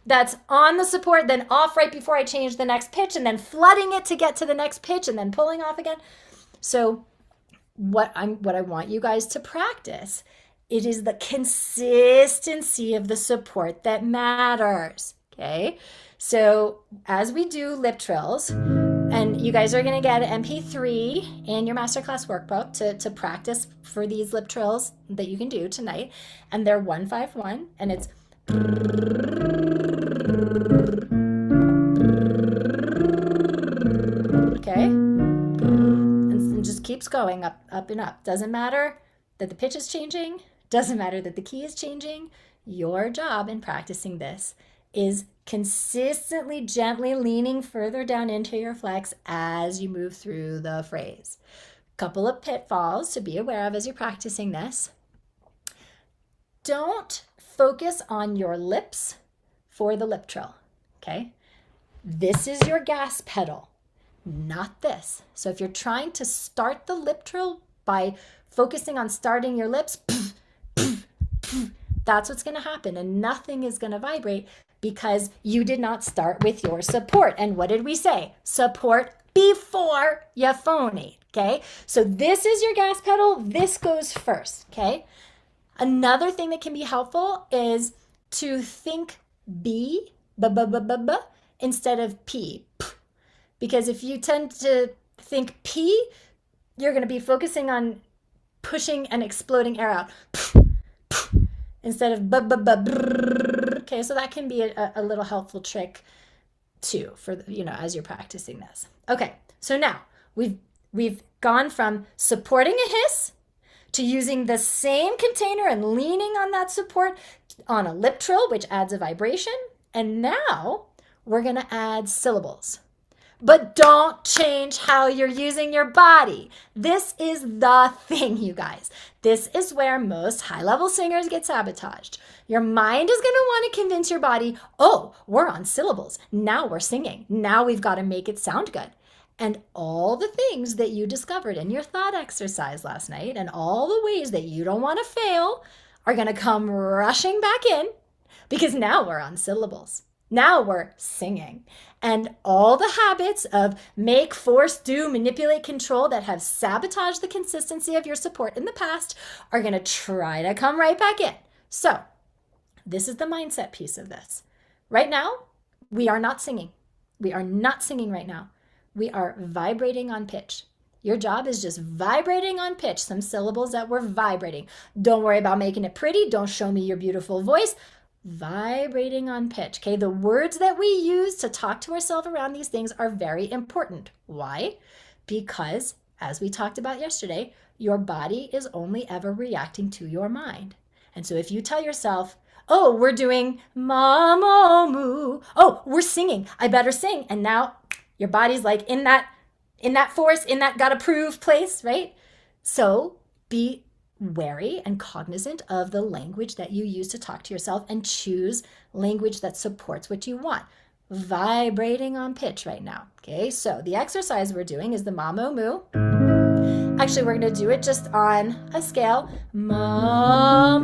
that's on the support, then off right before I change the next pitch, and then flooding it to get to the next pitch, and then pulling off again. So what I want you guys to practice, it is the consistency of the support that matters, okay? So as we do lip trills, and you guys are going to get an MP3 in your Masterclass workbook to practice for these lip trills that you can do tonight, and they're 1-5-1, and it's okay, and just keeps going up and up. Doesn't matter that the pitch is changing, doesn't matter that the key is changing. Your job in practicing this is consistently gently leaning further down into your flex as you move through the phrase. Couple of pitfalls to be aware of as you're practicing this. Don't focus on your lips for the lip trill, okay? This is your gas pedal, not this. So if you're trying to start the lip trill by focusing on starting your lips, that's what's going to happen, and nothing is going to vibrate because you did not start with your support. And what did we say? Support before you phonate, okay? So this is your gas pedal. This goes first, okay? Another thing that can be helpful is to think B, instead of P. Because if you tend to think P, you're going to be focusing on pushing and exploding air out instead of okay, so that can be a little helpful trick too for, as you're practicing this. Okay, so now we've gone from supporting a hiss to using the same container and leaning on that support on a lip trill, which adds a vibration. And now we're going to add syllables. But don't change how you're using your body. This is the thing, you guys. This is where most high-level singers get sabotaged. Your mind is going to want to convince your body, oh, we're on syllables. Now we're singing. Now we've got to make it sound good. And all the things that you discovered in your thought exercise last night and all the ways that you don't want to fail are going to come rushing back in because now we're on syllables. Now we're singing. And all the habits of make, force, do, manipulate, control that have sabotaged the consistency of your support in the past are going to try to come right back in. So this is the mindset piece of this. Right now, we are not singing. We are not singing right now. We are vibrating on pitch. Your job is just vibrating on pitch, some syllables that we're vibrating. Don't worry about making it pretty. Don't show me your beautiful voice. Vibrating on pitch, okay? The words that we use to talk to ourselves around these things are very important. Why? Because, as we talked about yesterday, your body is only ever reacting to your mind. And so if you tell yourself, oh, we're doing mama moo, oh, we're singing, I better sing, and now your body's like in that force, in that gotta prove place, right? So be wary and cognizant of the language that you use to talk to yourself and choose language that supports what you want. Vibrating on pitch right now, okay? So the exercise we're doing is the mama moo. Actually, we're gonna do it just on a scale, mama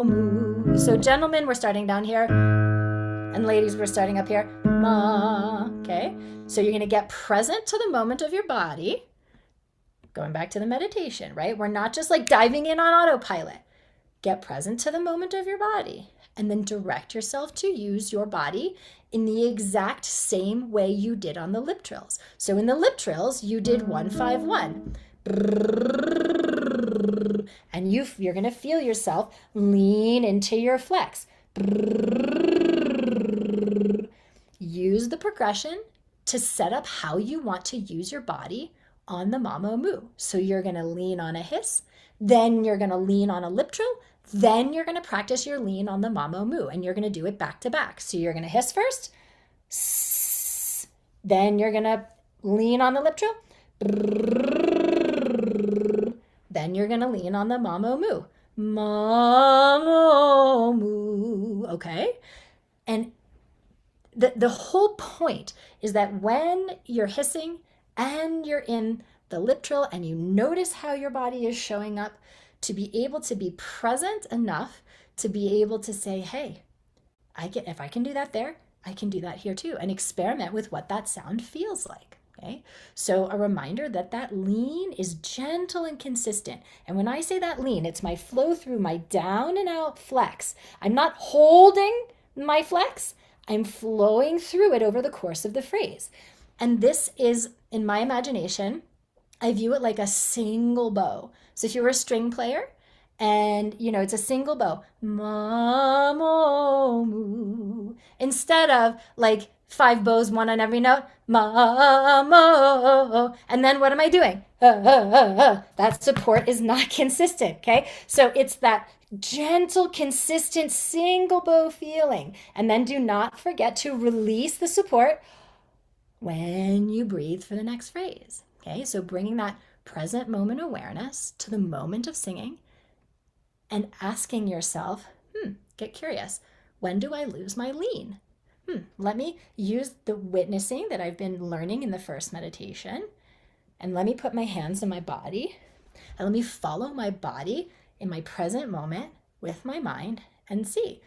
moo. So gentlemen, we're starting down here. And ladies, we're starting up here, ma, okay? So you're gonna get present to the moment of your body, going back to the meditation, right? We're not just like diving in on autopilot. Get present to the moment of your body and then direct yourself to use your body in the exact same way you did on the lip trills. So in the lip trills, you did 1-5-1. And you're gonna feel yourself lean into your flex. use the progression to set up how you want to use your body on the mamo moo. So you're going to lean on a hiss, then you're going to lean on a lip trill, then you're going to practice your lean on the mamo moo, and you're going to do it back to back. So you're going to hiss first, then you're going to lean on the lip trill, then you're going to lean on the mamo moo. Mamo moo. Okay? And the whole point is that when you're hissing and you're in the lip trill and you notice how your body is showing up, to be able to be present enough to be able to say, hey, if I can do that there, I can do that here too, and experiment with what that sound feels like. Okay, so a reminder that that lean is gentle and consistent. And when I say that lean, it's my flow through, my down and out flex. I'm not holding my flex, I'm flowing through it over the course of the phrase. And this is, in my imagination, I view it like a single bow. So if you were a string player and, it's a single bow, mamo moo, instead of like 5 bows, one on every note, mamo, and then what am I doing? That support is not consistent, okay? So it's that gentle, consistent, single bow feeling. And then do not forget to release the support when you breathe for the next phrase, okay? So bringing that present moment awareness to the moment of singing and asking yourself, get curious, when do I lose my lean? Let me use the witnessing that I've been learning in the first meditation, and let me put my hands in my body, and let me follow my body in my present moment with my mind and see,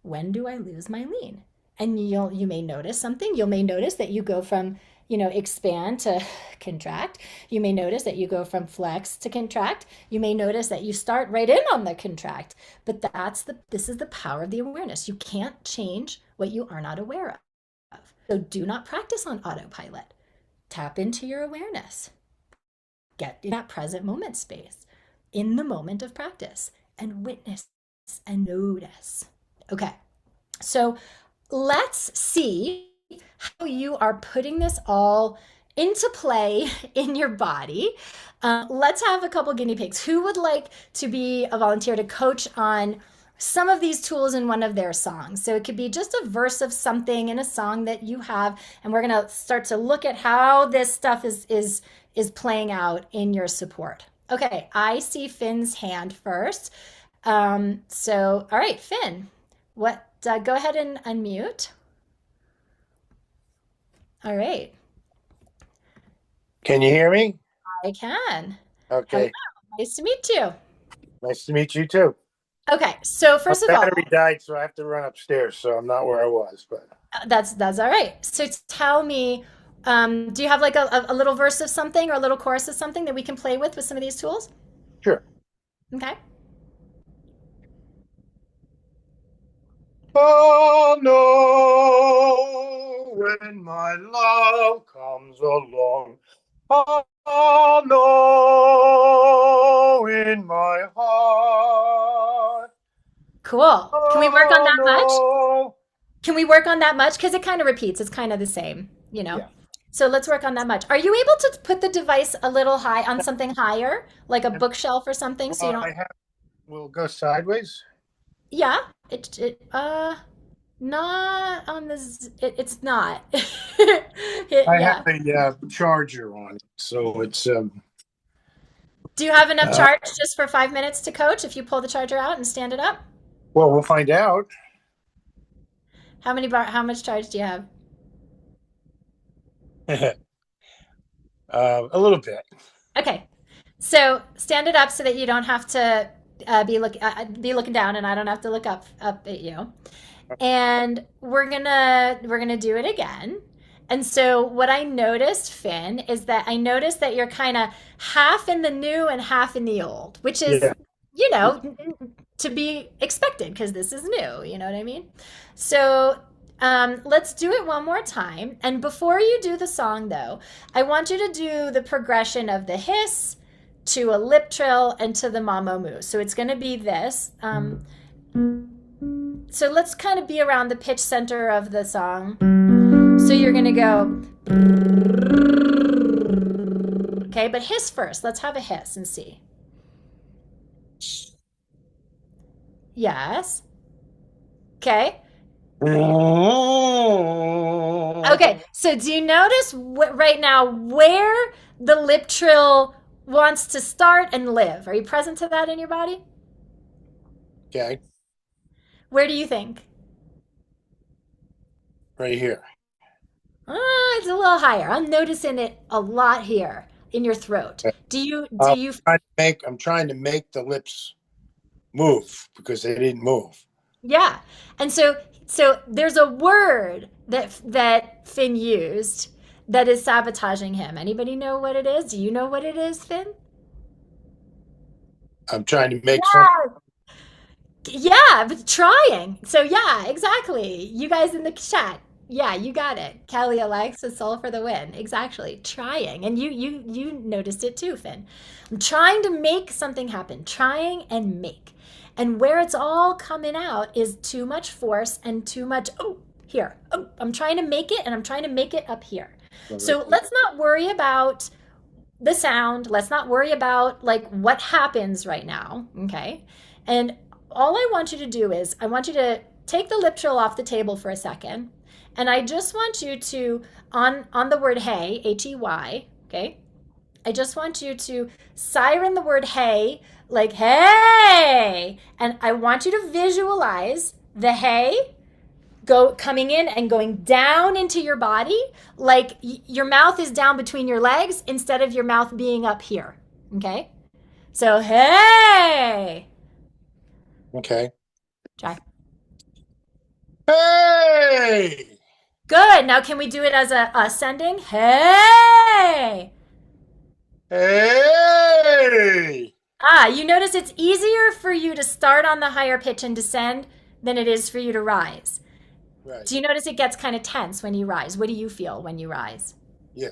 when do I lose my lean? And you may notice something. You may notice that you go from, expand to contract. You may notice that you go from flex to contract. You may notice that you start right in on the contract. But this is the power of the awareness. You can't change what you are not aware of. So do not practice on autopilot. Tap into your awareness. Get in that present moment space, in the moment of practice, and witness and notice. Okay, so let's see how you are putting this all into play in your body. Let's have a couple guinea pigs. Who would like to be a volunteer to coach on some of these tools in one of their songs? So it could be just a verse of something in a song that you have, and we're going to start to look at how this stuff is playing out in your support. Okay, I see Finn's hand first. So, all right, Finn, go ahead and unmute. All right. Can you hear me? I can. Okay. Hello. Nice to meet you. Nice to meet you too. Okay, so first of all, my battery died, so I have to run upstairs, so I'm not where I was, but that's all right. So tell me, do you have like a little verse of something or a little chorus of something that we can play with some of these tools? Sure. Okay. Oh no, when my love comes along, oh no, in my heart. Cool. Can we work on that much? No. Can we work on that much? Because it kind of repeats. It's kind of the same, Yeah. So let's work on that much. Are you able to put the device a little high on something higher, like a bookshelf or something, so you don't? We'll go sideways. Yeah. Not on this. It's not. I have a charger on it, so it's. Do you have enough charge just for 5 minutes to coach if you pull the charger out and stand it up? Well, we'll find out. How much charge do you have? A little bit. Okay. So stand it up so that you don't have to be looking down, and I don't have to look up at you. And we're gonna do it again. And so what I noticed, Finn, is that I noticed that you're kind of half in the new and half in the old, which is, to be expected because this is new. You know what I mean? So let's do it one more time. And before you do the song, though, I want you to do the progression of the hiss to a lip trill and to the mamo moo. So it's going to be this. So let's kind of be around the pitch center of the song. you're going to go, okay, but hiss first. Let's have a hiss and see. Yes. Okay. Okay. So do you notice right now where the lip trill wants to start and live? Are you present to that in your body? Okay, Where do you think? right here. It's a little higher. I'm noticing it a lot here in your throat. Okay. Do you I'm trying to make the lips move because they didn't move. Yeah. And so there's a word that Finn used that is sabotaging him. Anybody know what it is? Do you know what it is, Finn? I'm trying to make something. Yeah. Yeah, but trying. So yeah, exactly. You guys in the chat. Yeah, you got it. Kelly Alexa soul for the win. Exactly. Trying. And you noticed it too, Finn. I'm trying to make something happen. Trying and make. And where it's all coming out is too much force and too much here. I'm trying to make it and I'm trying to make it up here. Right So there. let's not worry about the sound. Let's not worry about like what happens right now, okay? And all I want you to do is I want you to take the lip trill off the table for a second, and I just want you to on the word hey, Hey, okay? I just want you to siren the word hey like hey, and I want you to visualize the hey go coming in and going down into your body like your mouth is down between your legs instead of your mouth being up here, okay? So hey, Okay. try. Hey! Good. Now can we do it as a ascending? Hey. Hey! You notice it's easier for you to start on the higher pitch and descend than it is for you to rise. Right. Do you notice it gets kind of tense when you rise? What do you feel when you rise? Yeah.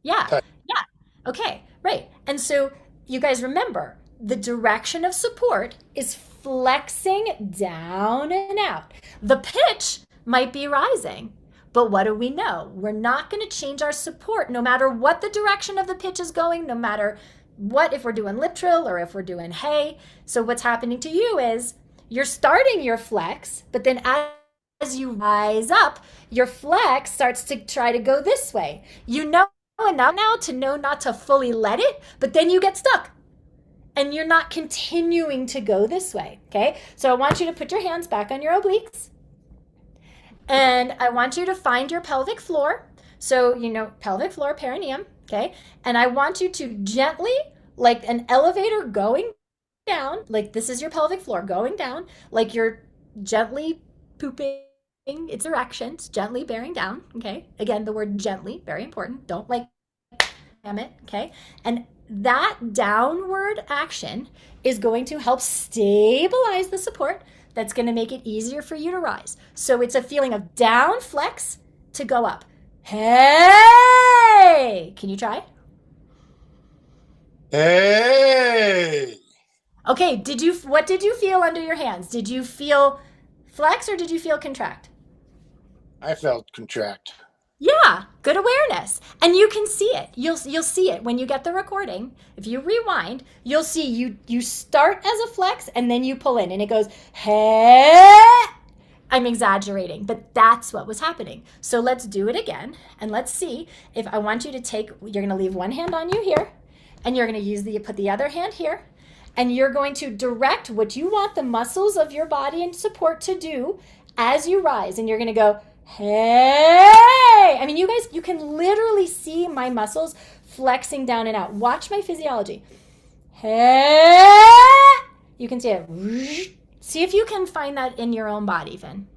Yeah. Tight. Yeah. Okay. Right. And so you guys remember the direction of support is flexing down and out. The pitch might be rising, but what do we know? We're not going to change our support no matter what the direction of the pitch is going, no matter what, if we're doing lip trill or if we're doing hey. So what's happening to you is you're starting your flex, but then as you rise up, your flex starts to try to go this way. You know enough now to know not to fully let it, but then you get stuck and you're not continuing to go this way. Okay. So I want you to put your hands back on your obliques and I want you to find your pelvic floor. So, pelvic floor, perineum. Okay. And I want you to gently, like an elevator going down, like this is your pelvic floor going down, like you're gently pooping its erections, gently bearing down. Okay. Again, the word gently, very important. Don't like damn it. Okay. And that downward action is going to help stabilize the support. That's going to make it easier for you to rise. So it's a feeling of down flex to go up. Hey! Can you try? Hey! Okay, what did you feel under your hands? Did you feel flex or did you feel contract? I felt contract. Yeah, good awareness. And you can see it. You'll see it when you get the recording. If you rewind, you'll see you start as a flex and then you pull in and it goes, hey. I'm exaggerating, but that's what was happening. So let's do it again and let's see if I want you to you're going to leave one hand on you here and you're going to put the other hand here and you're going to direct what you want the muscles of your body and support to do as you rise. And you're going to go, hey. I mean, you guys, you can literally see my muscles flexing down and out. Watch my physiology. Hey. You can see it. See if you can find that in your own body, Finn.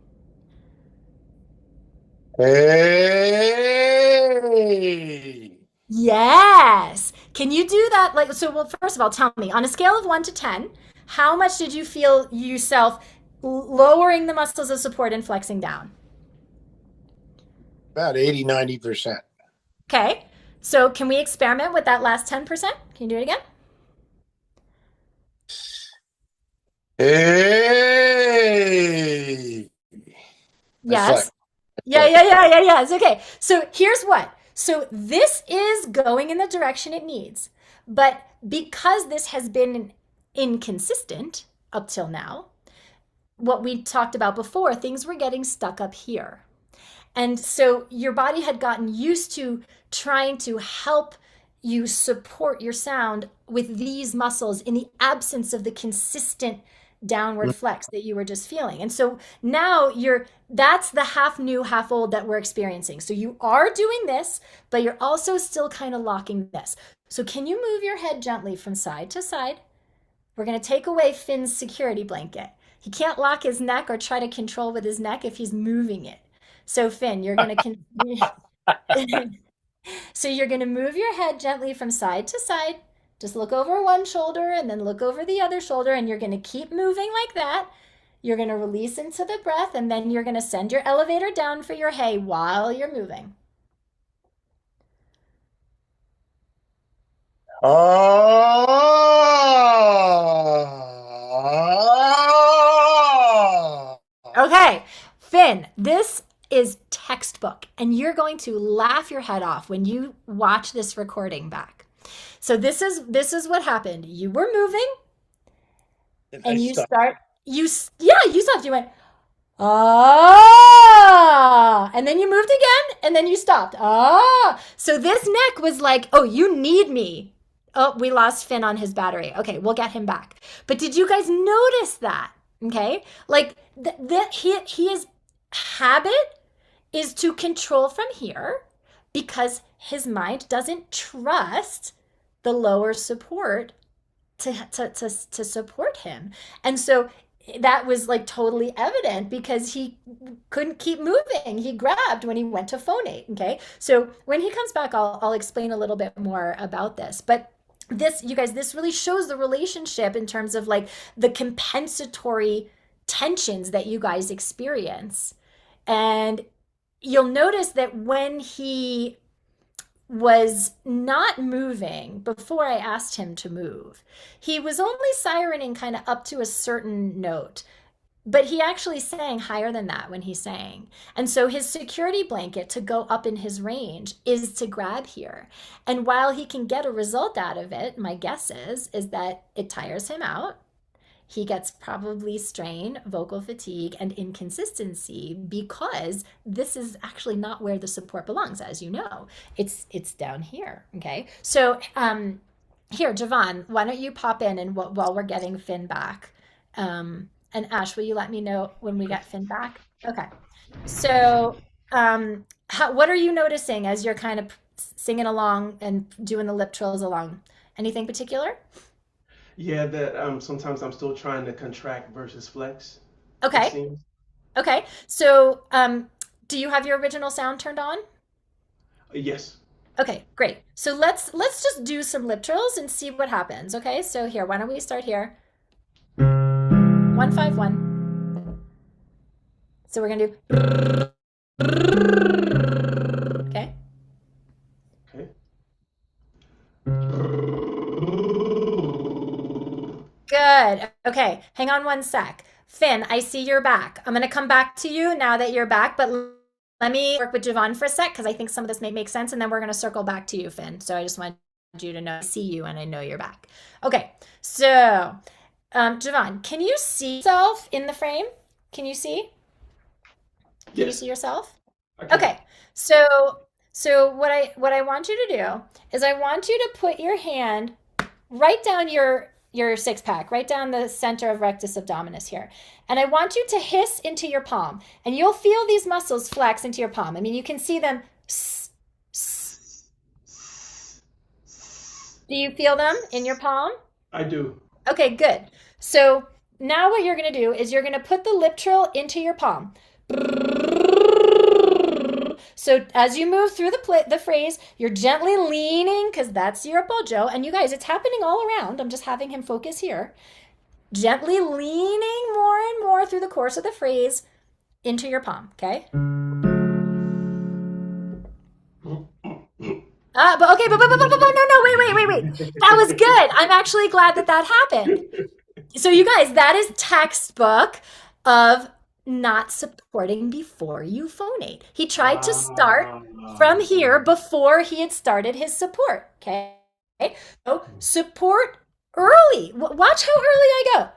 Hey! Yes. Can you do that? Well, first of all, tell me on a scale of 1 to 10, how much did you feel yourself lowering the muscles of support and flexing down? About 80, 90%. Okay. So can we experiment with that last 10%? Can you do it again? Hey! I flex. Yes. Yeah. It's okay. So here's what. So this is going in the direction it needs. But because this has been inconsistent up till now, what we talked about before, things were getting stuck up here. And so your body had gotten used to trying to help you support your sound with these muscles in the absence of the consistent downward flex that you were just feeling. And so now that's the half new, half old that we're experiencing. So you are doing this, but you're also still kind of locking this. So can you move your head gently from side to side? We're going to take away Finn's security blanket. He can't lock his neck or try to control with his neck if he's moving it. So Finn, you're going to so you're going to move your head gently from side to side. Just look over one shoulder and then look over the other shoulder, and you're going to keep moving like that. You're going to release into the breath, and then you're going to send your elevator down for your hay while you're moving. Oh. Okay, Finn, this is textbook, and you're going to laugh your head off when you watch this recording back. So this is what happened. You were moving, And I and you stopped. start you yeah, you stopped. You went ah, and then you moved again, and then you stopped. Ah, so this neck was like, oh, you need me. Oh, we lost Finn on his battery. Okay, we'll get him back. But did you guys notice that? Okay, like his habit is to control from here because his mind doesn't trust the lower support to support him. And so that was like totally evident because he couldn't keep moving. He grabbed when he went to phonate. Okay. So when he comes back, I'll explain a little bit more about this. But this, you guys, this really shows the relationship in terms of like the compensatory tensions that you guys experience. And you'll notice that when he was not moving before I asked him to move, he was only sirening kind of up to a certain note, but he actually sang higher than that when he sang. And so his security blanket to go up in his range is to grab here. And while he can get a result out of it, my guess is that it tires him out. He gets probably strain, vocal fatigue, and inconsistency because this is actually not where the support belongs, as you know. It's down here, okay? So here, Javon, why don't you pop in and while we're getting Finn back. And Ash, will you let me know when we get Finn back? Okay. So what are you noticing as you're kind of singing along and doing the lip trills along? Anything particular? Yeah, that sometimes I'm still trying to contract versus flex, it Okay. seems. Okay. So, do you have your original sound turned on? Yes. Okay, great. So let's just do some lip trills and see what happens. Okay. So here, why don't we start here? 151. So we're gonna do okay. Okay. Good. Okay. Hang on one sec. Finn, I see you're back. I'm gonna come back to you now that you're back, but let me work with Javon for a sec because I think some of this may make sense, and then we're gonna circle back to you, Finn. So I just want you to know I see you and I know you're back. Okay. So Javon, can you see yourself in the frame? Can you see? Can you see Yes, yourself? I can. Okay. So what I want you to do is I want you to put your hand right down your six pack, right down the center of rectus abdominis here. And I want you to hiss into your palm. And you'll feel these muscles flex into your palm. I mean, you can see them. Do you feel them in your palm? I do. Okay, good. So now what you're going to do is you're going to put the lip trill into your palm. So as you move through the phrase, you're gently leaning because that's your bojo. And you guys, it's happening all around. I'm just having him focus here. Gently leaning more and more through the course of the phrase into your palm, okay? But no, wait. That was good. I'm actually glad that happened. So you guys, that is textbook of not supporting before you phonate. He tried to start from Ah. here before he had started his support. Okay. So support early. Watch how early I go.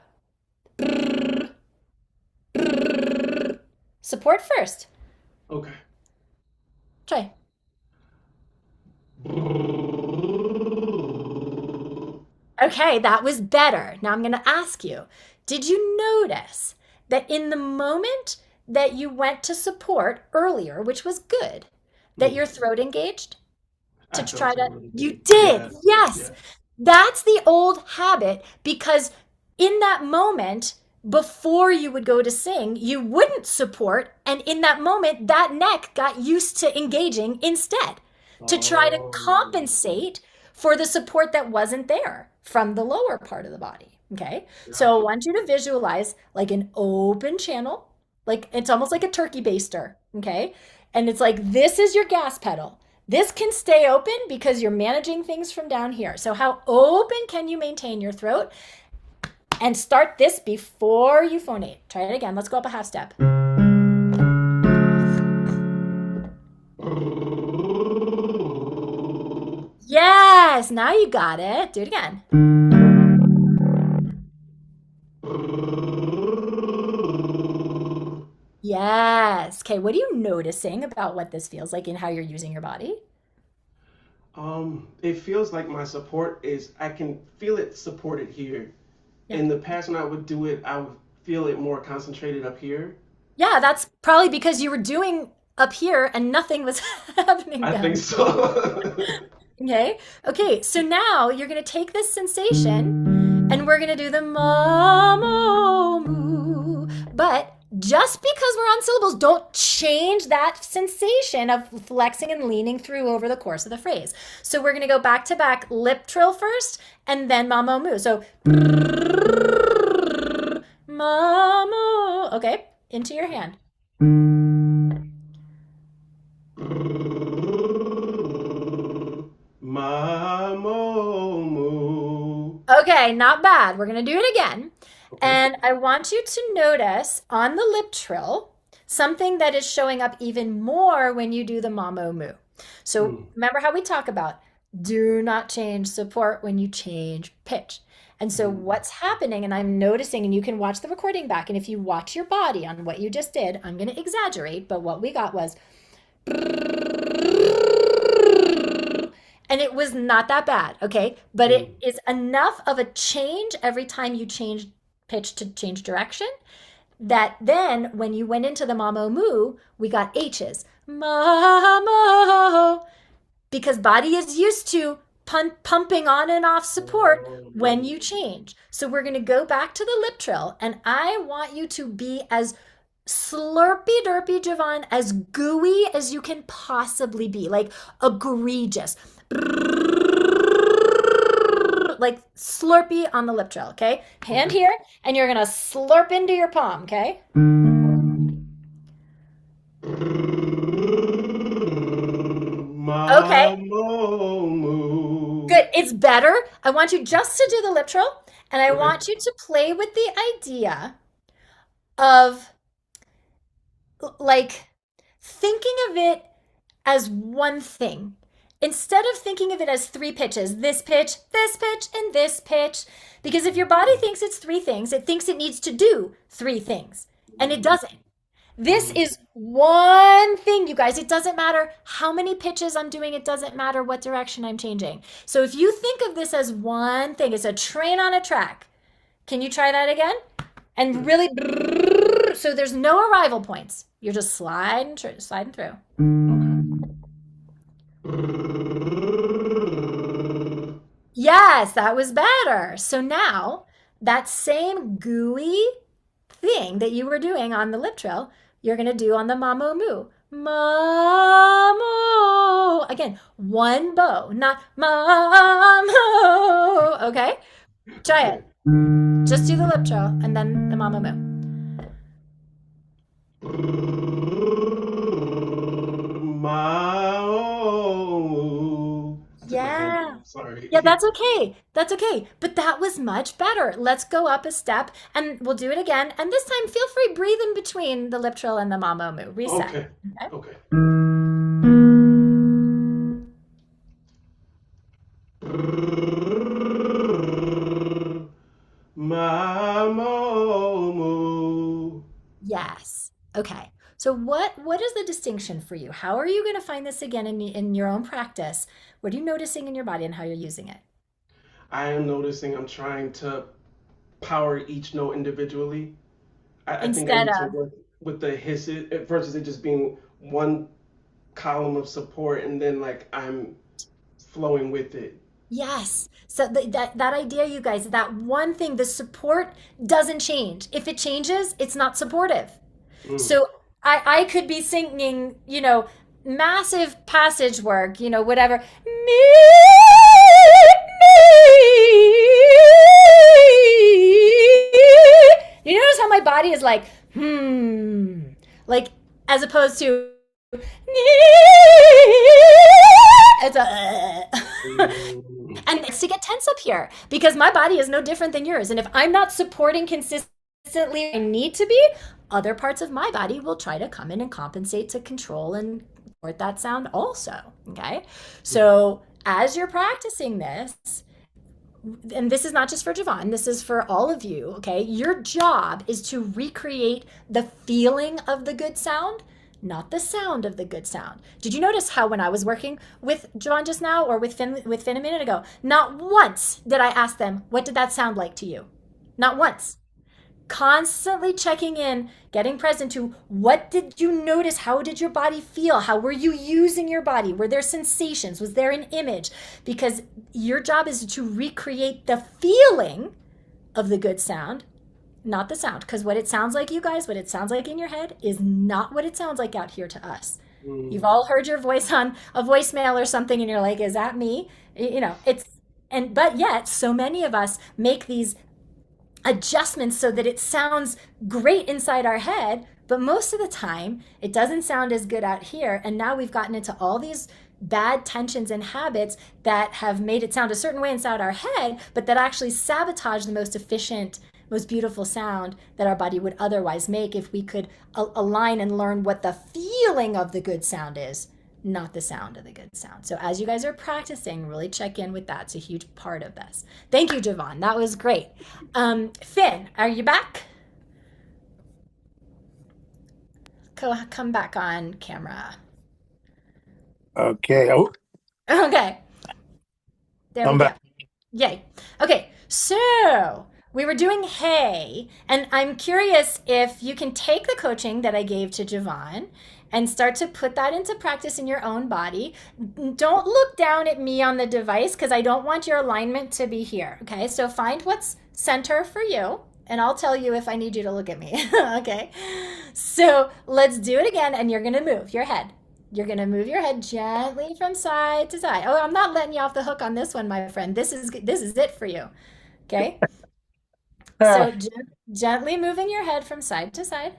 Support first. Okay. Try. Okay, that was better. Now I'm going to ask you, did you notice that in the moment that you went to support earlier, which was good, that Mm. your throat engaged to I try felt it a to, little you bit. did. Yes. Yes. Yes. That's the old habit because in that moment, before you would go to sing, you wouldn't support. And in that moment, that neck got used to engaging instead to try to Oh. compensate for the support that wasn't there from the lower part of the body. Okay. So I Gotcha. want you to visualize like an open channel, like it's almost like a turkey baster. Okay. And it's like this is your gas pedal. This can stay open because you're managing things from down here. So, how open can you maintain your throat? And start this before you phonate. Try it again. Let's go up a half step. Yes, now you got it. Do it again. Yes. Okay, what are you noticing about what this feels like and how you're using your body? It feels like my support is, I can feel it supported here. Yeah. In the past, when I would do it, I would feel it more concentrated up here. Yeah, that's probably because you were doing up here and nothing was happening I think down. so. Okay. Okay. So now you're going to take this sensation and we're going to do the mamo moo. But just because we're on syllables, don't change that sensation of flexing and leaning through over the course of the phrase. So we're going to go back to back lip trill first and then mamo moo. So mamo. Okay. Into your hand. Mamomu. Okay, not bad. We're going to do it again. Okay. And I want you to notice on the lip trill something that is showing up even more when you do the mamo moo. So Mm. remember how we talk about do not change support when you change pitch. And so Mm. what's happening, and I'm noticing, and you can watch the recording back, and if you watch your body on what you just did, I'm going to exaggerate, but what we got was and it was not that bad, okay? But Mm. it is enough of a change every time you change pitch to change direction that then when you went into the mamo moo, we got H's. Mamo. Because body is used to pumping on and off support when you Oh. change. So we're going to go back to the lip trill and I want you to be as slurpy derpy Javon, as gooey as you can possibly be, like egregious, like slurpy on the lip trill. Okay, hand Okay. here and you're gonna slurp into your palm. Okay, okay, Mamomu. good. It's better. I want you just to do the lip trill and I Okay. want you to play with the idea of like thinking of it as one thing. Instead of thinking of it as three pitches, this pitch, and this pitch, because if your body thinks it's three things, it thinks it needs to do three things, and it Mm. doesn't. This Mm. is one thing, you guys. It doesn't matter how many pitches I'm doing, it doesn't matter what direction I'm changing. So if you think of this as one thing, it's a train on a track. Can you try that again? And Mm. really, so there's no arrival points. You're just sliding through. Okay. Yes, that was better. So now that same gooey thing that you were doing on the lip trill, you're going to do on the mamo moo. Mamo. Again, one bow, not mamo. Okay? Try it. Okay. Just do the lip trill and then the mamo moo. Mamomu. Took my hand Yeah. off. Sorry. Yeah, that's okay. That's okay. But that was much better. Let's go up a step and we'll do it again. And this time, feel free, breathe in between the lip trill and the mamo moo. Reset. Okay. Okay. Okay. Mamamoo. Yes. Okay. So what is the distinction for you? How are you going to find this again in your own practice? What are you noticing in your body and how you're using it? I am noticing I'm trying to power each note individually. I think I Instead need to of, work with the hisses versus it just being one column of support and then like I'm flowing with it. yes. So that idea, you guys, that one thing, the support doesn't change. If it changes, it's not supportive. Mm. So I could be singing, massive passage work, whatever. Me, me. You notice how my body is like, like as opposed to it's a Mm. and it's to get tense up here because my body is no different than yours. And if I'm not supporting consistently, I need to be, other parts of my body will try to come in and compensate to control and support that sound also. Okay. So as you're practicing this, and this is not just for Javon, this is for all of you, okay? Your job is to recreate the feeling of the good sound, not the sound of the good sound. Did you notice how when I was working with Javon just now or with Finn a minute ago, not once did I ask them, what did that sound like to you? Not once. Constantly checking in, getting present to what did you notice? How did your body feel? How were you using your body? Were there sensations? Was there an image? Because your job is to recreate the feeling of the good sound, not the sound. Because what it sounds like, you guys, what it sounds like in your head is not what it sounds like out here to us. You've Mm. all heard your voice on a voicemail or something, and you're like, is that me? It's, and, but yet, so many of us make these adjustments so that it sounds great inside our head, but most of the time it doesn't sound as good out here. And now we've gotten into all these bad tensions and habits that have made it sound a certain way inside our head, but that actually sabotage the most efficient, most beautiful sound that our body would otherwise make if we could align and learn what the feeling of the good sound is, not the sound of the good sound. So as you guys are practicing, really check in with that. It's a huge part of this. Thank you, Javon. That was great. Finn, are you back? Come back on camera. Okay. Oh, Okay. There we I'm go. back. Yay. Okay, so we were doing hay, and I'm curious if you can take the coaching that I gave to Javon and start to put that into practice in your own body. Don't look down at me on the device because I don't want your alignment to be here. Okay, so find what's center for you, and I'll tell you if I need you to look at me. Okay, so let's do it again, and you're going to move your head. You're going to move your head gently from side to side. Oh, I'm not letting you off the hook on this one, my friend. This is it for you. Okay? So gently moving your head from side to side.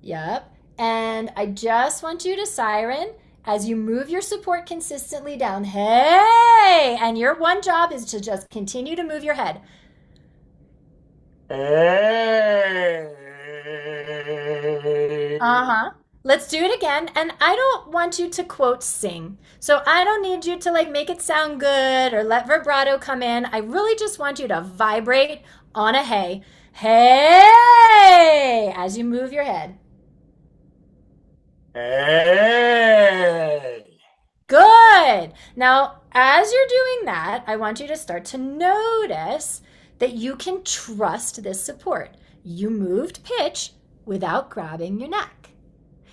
Yep. And I just want you to siren as you move your support consistently down. Hey! And your one job is to just continue to move your head. Hey. Uh-huh. Let's do it again. And I don't want you to quote sing. So I don't need you to like make it sound good or let vibrato come in. I really just want you to vibrate on a hey. Hey! As you move your head. Hey. Good. Now, as you're doing that, I want you to start to notice that you can trust this support. You moved pitch without grabbing your neck.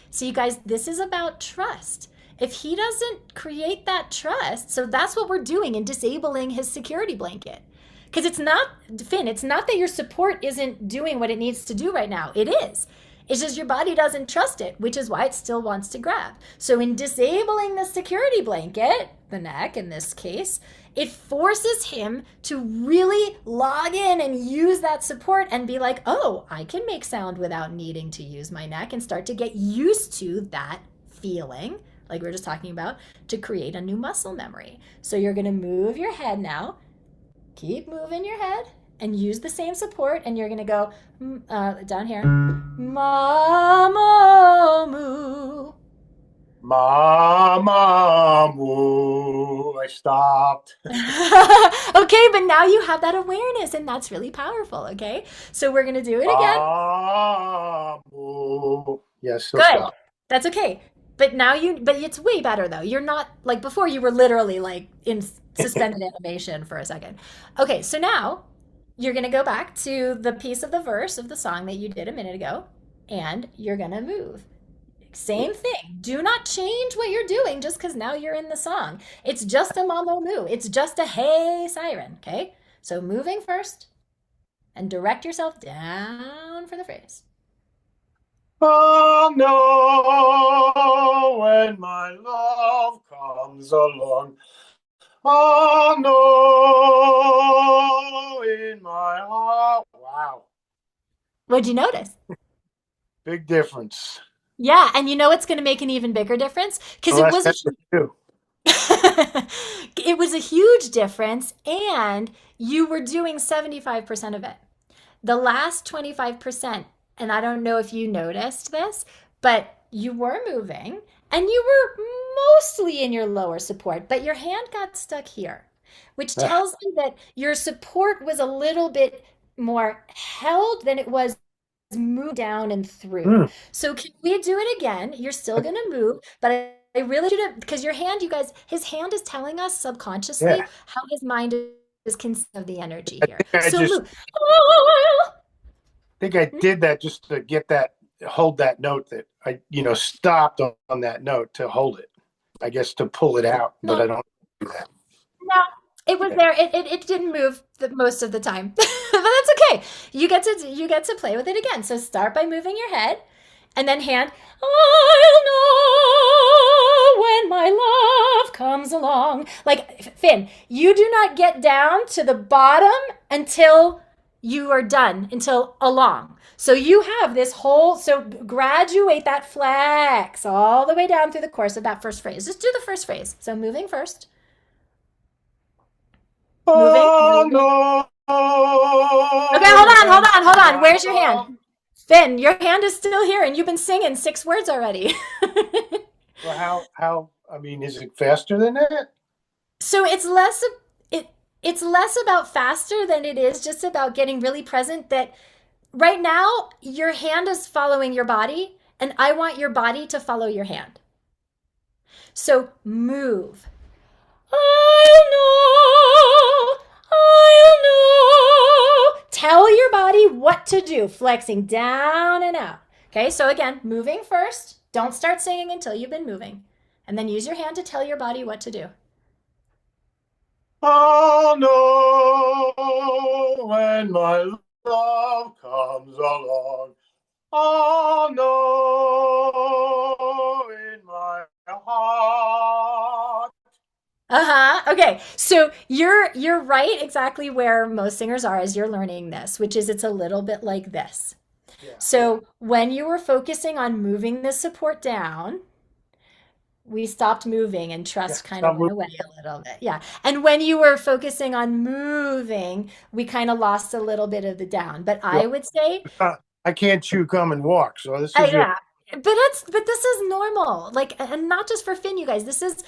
So you guys, this is about trust. If he doesn't create that trust, so that's what we're doing in disabling his security blanket. Because it's not, Finn, it's not that your support isn't doing what it needs to do right now. It is. It's just your body doesn't trust it, which is why it still wants to grab. So in disabling the security blanket, the neck in this case, it forces him to really log in and use that support and be like, oh, I can make sound without needing to use my neck and start to get used to that feeling like we were just talking about, to create a new muscle memory. So you're going to move your head now. Keep moving your head and use the same support. And you're going to go down here. Mama moo. Mama moo. I stopped. Okay, but now you have that awareness, and that's really powerful. Okay, so we're going to do it again. Moo. Yes, so Good. stop. That's okay. But but it's way better though. You're not like before, you were literally like in suspended animation for a second. Okay, so now you're going to go back to the piece of the verse of the song that you did a minute ago, and you're going to move. Same thing. Do not change what you're doing just because now you're in the song. It's just a mamo moo. It's just a hey siren. Okay, so moving first and direct yourself down for the phrase. Oh no, when my love comes along. Oh no, in my heart. Wow. What'd you notice? Big difference. Yeah, and you know what's going to make an even bigger difference? Because Well, that's too. it was a huge difference, and you were doing 75% of it. The last 25%, and I don't know if you noticed this, but you were moving and you were mostly in your lower support, but your hand got stuck here, which tells me that your support was a little bit more held than it was moved down and through. So can we do it again? You're still going to move, but I really do it because your hand, you guys, his hand is telling us subconsciously Yeah. how his mind is conceived of the energy here. I So just move. think I did that just to get that, hold that note that I, stopped on that note to hold it. I guess to pull it out, but I No, don't do that. no, it was there. It didn't move most of the time, but that's okay. You get to play with it again. So start by moving your head, and then hand. I'll know when my love comes along. Like Finn, you do not get down to the bottom until you are done, until along. So you have this whole, so graduate that flex all the way down through the course of that first phrase. Just do the first phrase. So moving first. Moving, Oh moving. no. Okay, hold on. Where's your hand? Finn, your hand is still here and you've been singing 6 words already. Well, I mean, is it faster than that? So it's less about faster than it is just about getting really present that right now your hand is following your body and I want your body to follow your hand. So move. I'll know. I'll know. Tell your body what to do, flexing down and out. Okay, so again, moving first. Don't start singing until you've been moving. And then use your hand to tell your body what to do. Oh no, when my love comes along. Oh no, in my heart. Okay. So you're right exactly where most singers are as you're learning this, which is it's a little bit like this. Yeah. So when you were focusing on moving the support down, we stopped moving and trust kind of went away a little bit. Yeah. And when you were focusing on moving, we kind of lost a little bit of the down. But I would say I can't chew, come and walk. So this is yeah. But this is normal. Like, and not just for Finn, you guys. This is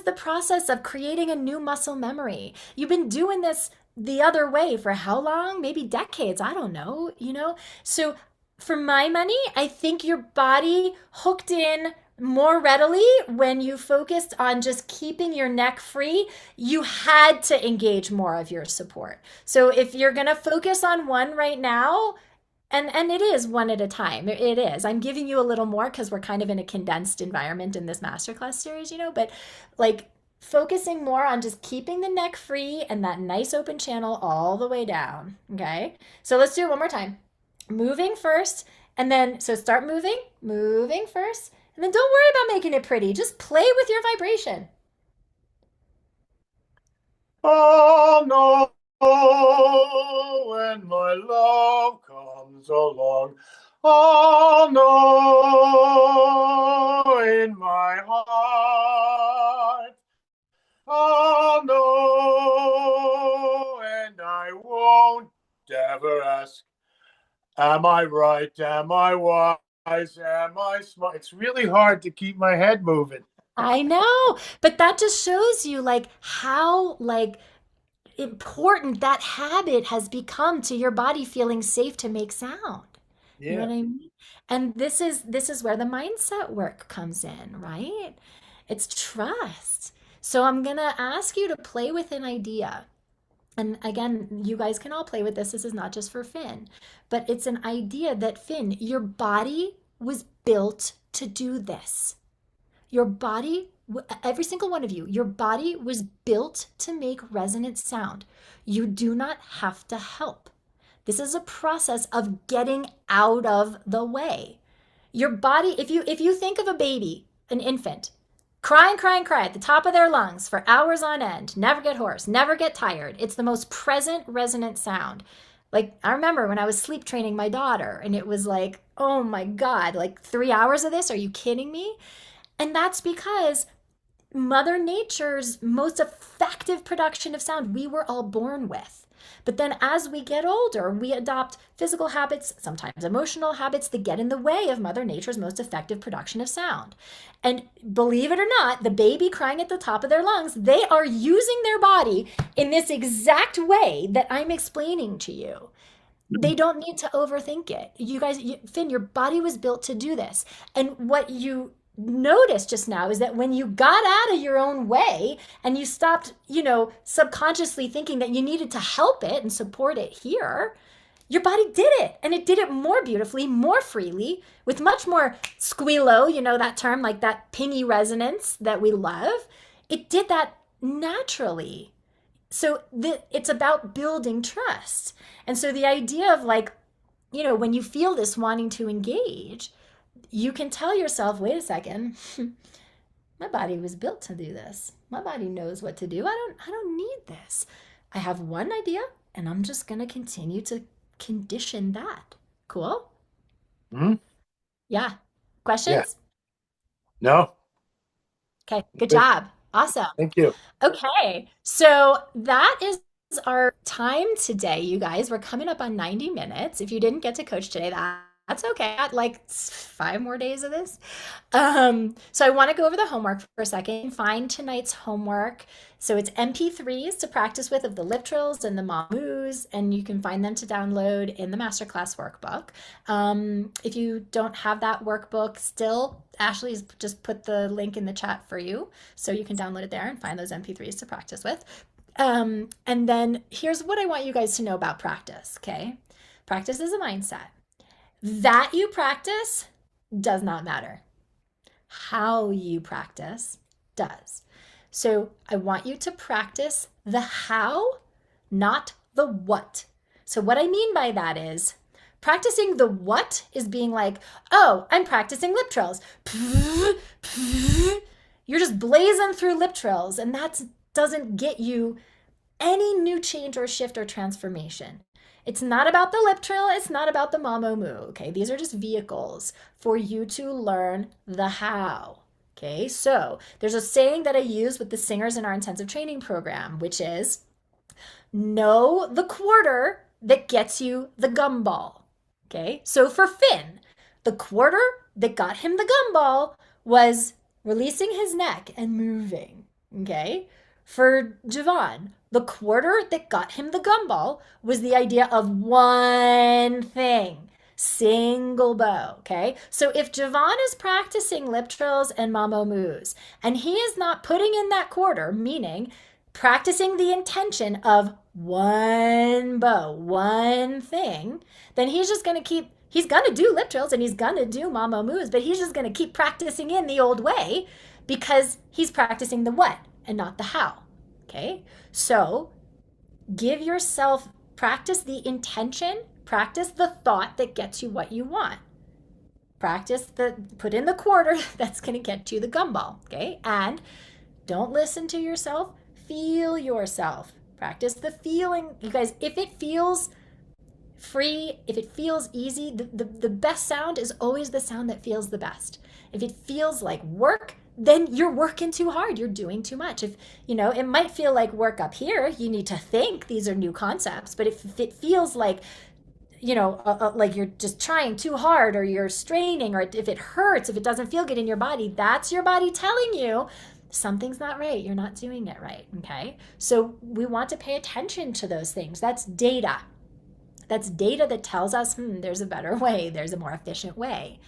the process of creating a new muscle memory. You've been doing this the other way for how long? Maybe decades. I don't know. So for my money, I think your body hooked in more readily when you focused on just keeping your neck free. You had to engage more of your support. So if you're going to focus on one right now, and it is one at a time. It is. I'm giving you a little more because we're kind of in a condensed environment in this masterclass series, but like focusing more on just keeping the neck free and that nice open channel all the way down. Okay. So let's do it one more time. Moving first, and then, so start moving first, and then don't worry about making it pretty. Just play with your vibration. Oh no, when my love comes along. Oh no, in my heart. Am I right? Am I wise? Am I smart? It's really hard to keep my head moving. I know, but that just shows you like how like important that habit has become to your body feeling safe to make sound. You know Yeah. what I mean? And this is where the mindset work comes in, right? It's trust. So I'm gonna ask you to play with an idea. And again, you guys can all play with this. This is not just for Finn, but it's an idea that Finn, your body was built to do this. Your body, every single one of you, your body was built to make resonant sound. You do not have to help. This is a process of getting out of the way. Your body, if you think of a baby, an infant, cry and cry and cry at the top of their lungs for hours on end, never get hoarse, never get tired. It's the most present resonant sound. Like I remember when I was sleep training my daughter and it was like, "Oh my God, like 3 hours of this? Are you kidding me?" And that's because Mother Nature's most effective production of sound we were all born with. But then as we get older, we adopt physical habits, sometimes emotional habits that get in the way of Mother Nature's most effective production of sound. And believe it or not, the baby crying at the top of their lungs, they are using their body in this exact way that I'm explaining to you. They don't need to overthink it. You guys, Finn, your body was built to do this. And what you noticed just now is that when you got out of your own way and you stopped, subconsciously thinking that you needed to help it and support it here, your body did it. And it did it more beautifully, more freely, with much more squealo, that term, like that pingy resonance that we love. It did that naturally. So it's about building trust. And so the idea of like, when you feel this wanting to engage, you can tell yourself, wait a second, my body was built to do this. My body knows what to do. I don't need this. I have one idea and I'm just going to continue to condition that. Cool? Hmm. Yeah. Yeah. Questions? No. Okay, good Good. job. Awesome. Thank you. Okay, so that is our time today, you guys. We're coming up on 90 minutes. If you didn't get to coach today, that's okay. I got like 5 more days of this. So I want to go over the homework for a second. Find tonight's homework. So it's MP3s to practice with of the lip trills and the mamus, and you can find them to download in the Masterclass workbook. If you don't have that workbook still, Ashley's just put the link in the chat for you, so you can download it there and find those MP3s to practice with. And then here's what I want you guys to know about practice, okay? Practice is a mindset. That you practice does not matter. How you practice does. So I want you to practice the how, not the what. So what I mean by that is practicing the what is being like, oh, I'm practicing lip trills. You're just blazing through lip trills, and that doesn't get you any new change or shift or transformation. It's not about the lip trill. It's not about the mamo moo. Okay, these are just vehicles for you to learn the how. Okay, so there's a saying that I use with the singers in our intensive training program, which is know the quarter that gets you the gumball. Okay, so for Finn, the quarter that got him the gumball was releasing his neck and moving. Okay, for Javon, the quarter that got him the gumball was the idea of one thing, single bow. Okay, so if Javon is practicing lip trills and mamo moos, and he is not putting in that quarter, meaning practicing the intention of one bow, one thing, then he's just going to keep, he's going to do lip trills and he's going to do mamo moos, but he's just going to keep practicing in the old way because he's practicing the what and not the how. Okay, so give yourself, practice the intention, practice the thought that gets you what you want. Put in the quarter that's going to get you the gumball. Okay, and don't listen to yourself, feel yourself. Practice the feeling. You guys, if it feels free, if it feels easy, the best sound is always the sound that feels the best. If it feels like work, then you're working too hard. You're doing too much. If, it might feel like work up here. You need to think these are new concepts. But if it feels like like you're just trying too hard or you're straining, or if it hurts, if it doesn't feel good in your body, that's your body telling you something's not right. You're not doing it right. Okay. So we want to pay attention to those things. That's data. That's data that tells us, there's a better way, there's a more efficient way.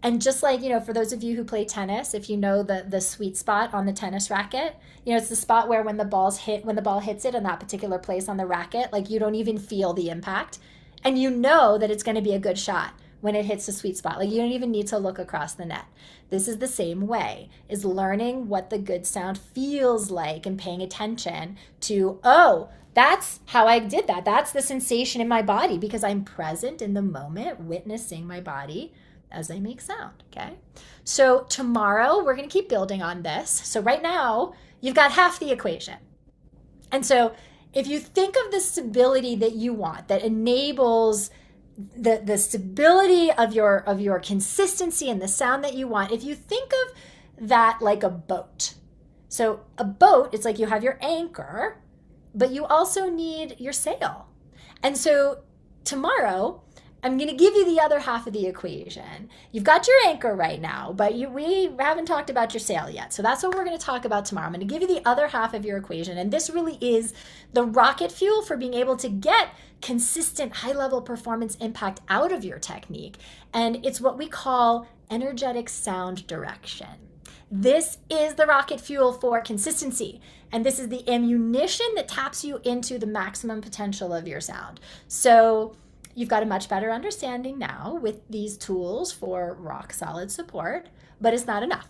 And just like, for those of you who play tennis, if you know the sweet spot on the tennis racket, it's the spot where when the ball hits it in that particular place on the racket, like you don't even feel the impact. And you know that it's going to be a good shot when it hits the sweet spot. Like you don't even need to look across the net. This is the same way, is learning what the good sound feels like and paying attention to, oh, that's how I did that. That's the sensation in my body because I'm present in the moment, witnessing my body as I make sound. Okay. So tomorrow we're going to keep building on this. So right now you've got half the equation. And so if you think of the stability that you want, that enables the stability of your consistency and the sound that you want, if you think of that like a boat. So a boat, it's like you have your anchor, but you also need your sail. And so tomorrow, I'm going to give you the other half of the equation. You've got your anchor right now, but we haven't talked about your sail yet. So that's what we're going to talk about tomorrow. I'm going to give you the other half of your equation. And this really is the rocket fuel for being able to get consistent high-level performance impact out of your technique. And it's what we call energetic sound direction. This is the rocket fuel for consistency. And this is the ammunition that taps you into the maximum potential of your sound. So you've got a much better understanding now with these tools for rock solid support, but it's not enough.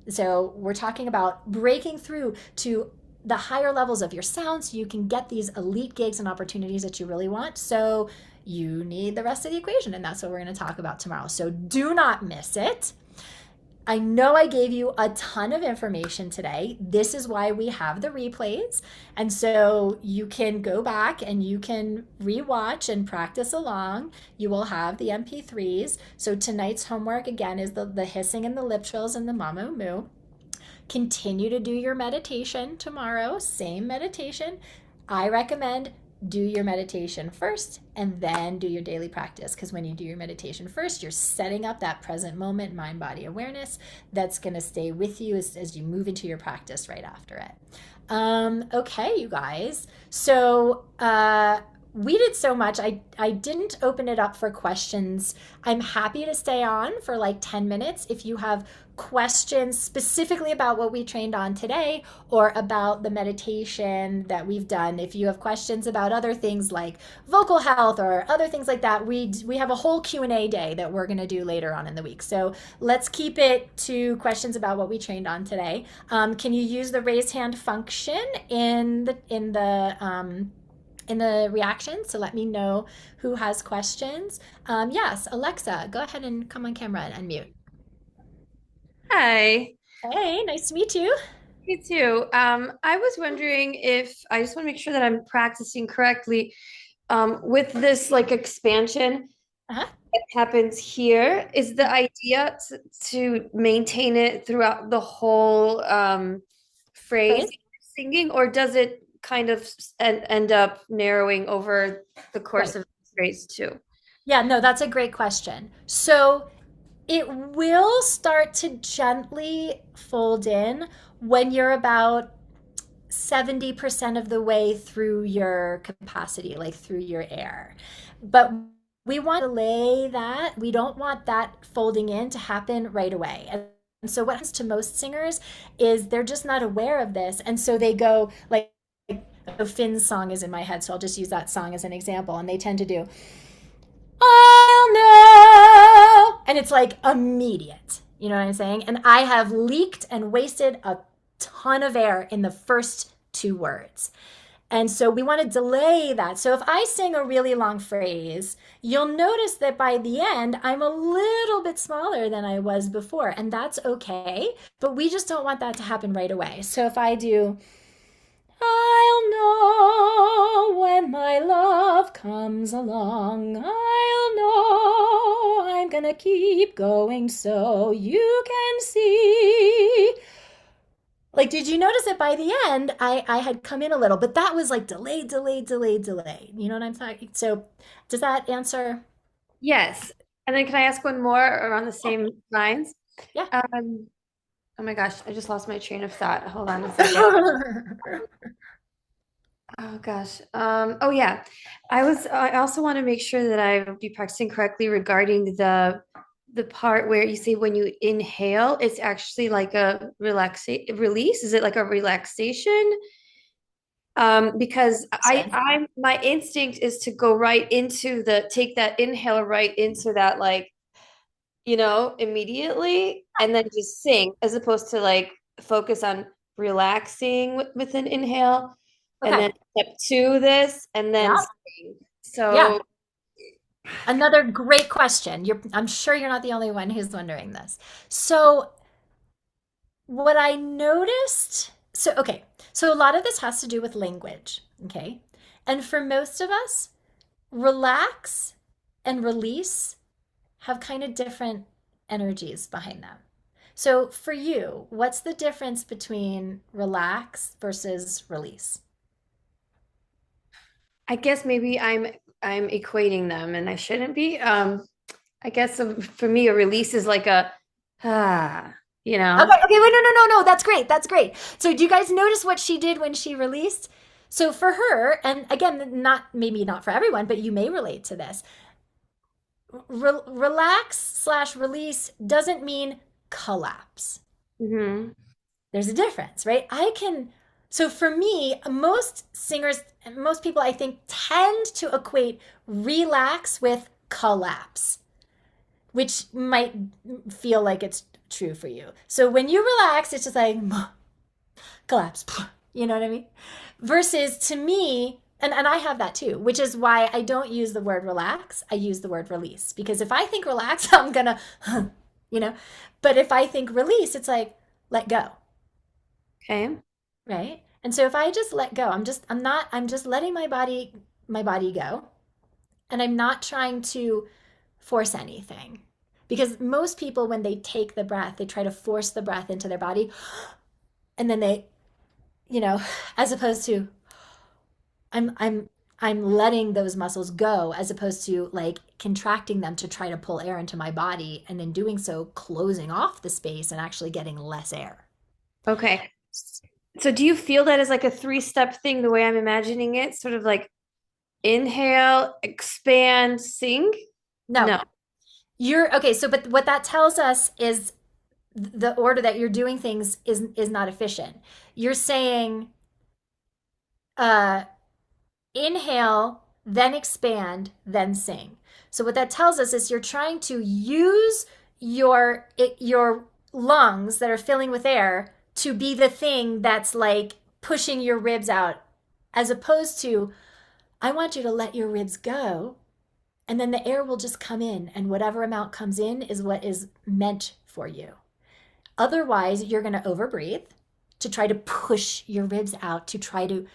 So we're talking about breaking through to the higher levels of your sound so you can get these elite gigs and opportunities that you really want. So you need the rest of the equation, and that's what we're going to talk about tomorrow. So do not miss it. I know I gave you a ton of information today. This is why we have the replays. And so you can go back and you can rewatch and practice along. You will have the MP3s. So tonight's homework, again, is the hissing and the lip trills and the mama moo. Continue to do your meditation tomorrow. Same meditation. I recommend do your meditation first and then do your daily practice, because when you do your meditation first, you're setting up that present moment mind body awareness that's going to stay with you as you move into your practice right after it. Okay, you guys, so we did so much. I didn't open it up for questions. I'm happy to stay on for like 10 minutes if you have questions specifically about what we trained on today or about the meditation that we've done. If you have questions about other things like vocal health or other things like that, we have a whole Q&A day that we're going to do later on in the week. So let's keep it to questions about what we trained on today. Can you use the raise hand function in the reactions to let me know who has questions? Yes, Alexa, go ahead and come on camera and unmute. Hi. Hey, nice to meet you. You too. I was wondering if I just want to make sure that I'm practicing correctly with this like expansion Uh-huh. that happens here. Is the idea to maintain it throughout the whole phrase Right. you're singing, or does it kind of end up narrowing over the course Right. of the phrase too? Yeah, no, that's a great question. So it will start to gently fold in when you're about 70% of the way through your capacity, like through your air. But we want to delay that. We don't want that folding in to happen right away. And so what happens to most singers is they're just not aware of this. And so they go like Finn's song is in my head, so I'll just use that song as an example. And they tend to do, I'll know. And it's like immediate. You know what I'm saying? And I have leaked and wasted a ton of air in the first two words. And so we want to delay that. So if I sing a really long phrase, you'll notice that by the end, I'm a little bit smaller than I was before. And that's okay. But we just don't want that to happen right away. So if I do, I'll know when my love comes along. I'll know I'm gonna keep going so you can see. Like, did you notice that by the end, I had come in a little, but that was like delayed, delayed, delayed, delayed. You know what I'm talking? So, does that answer? Yes. And then can I ask one more around the same lines? Yeah. Um, oh my gosh, I just lost my train of thought. Hold on a second. Oh gosh. Oh yeah. I also want to make sure that I be practicing correctly regarding the part where you say when you inhale, it's actually like a release. Is it like a relaxation? Because I'm my instinct is to go right into take that inhale right into that like, immediately and then just sing as opposed to like focus on relaxing with an inhale and Okay. then step two this and then Yeah. sing. Yeah. So Another great question. I'm sure you're not the only one who's wondering this. So, what I noticed, so a lot of this has to do with language, okay? And for most of us, relax and release have kind of different energies behind them. So for you, what's the difference between relax versus release? I guess maybe I'm equating them and I shouldn't be. I guess for me a release is like a ah, you Okay, know. okay, wait, no, no, no, no, that's great, that's great. So do you guys notice what she did when she released? So for her, and again, not maybe not for everyone, but you may relate to this. Relax slash release doesn't mean collapse. Hmm. There's a difference, right? So for me, most singers, most people I think tend to equate relax with collapse, which might feel like it's true for you. So when you relax, it's just like collapse. You know what I mean? Versus to me, and I have that too, which is why I don't use the word relax. I use the word release. Because if I think relax, I'm gonna, you know. But if I think release, it's like let go, Okay. right? And so if I just let go, I'm just letting my body go. And I'm not trying to force anything. Because most people, when they take the breath, they try to force the breath into their body. And then they, as opposed to I'm I'm letting those muscles go as opposed to like contracting them to try to pull air into my body and in doing so closing off the space and actually getting less air. Okay. So do you feel that as like a three-step thing the way I'm imagining it? Sort of like inhale, expand, sing? No, No. you're okay. So, but what that tells us is the order that you're doing things is not efficient. You're saying, uh, inhale, then expand, then sing. So what that tells us is you're trying to use your lungs that are filling with air to be the thing that's like pushing your ribs out as opposed to I want you to let your ribs go and then the air will just come in and whatever amount comes in is what is meant for you. Otherwise, you're going to overbreathe to try to push your ribs out, to try to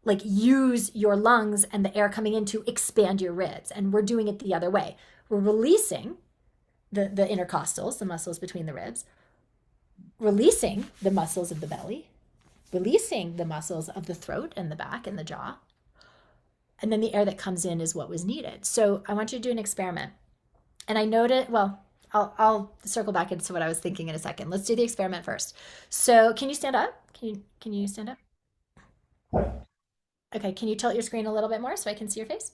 like use your lungs and the air coming in to expand your ribs. And we're doing it the other way. We're releasing the intercostals, the muscles between the ribs, releasing the muscles of the belly, releasing the muscles of the throat and the back and the jaw. And then the air that comes in is what was needed. So I want you to do an experiment. And I noted, well, I'll circle back into what I was thinking in a second. Let's do the experiment first. So can you stand up? Can you stand up? Okay, can you tilt your screen a little bit more so I can see your face?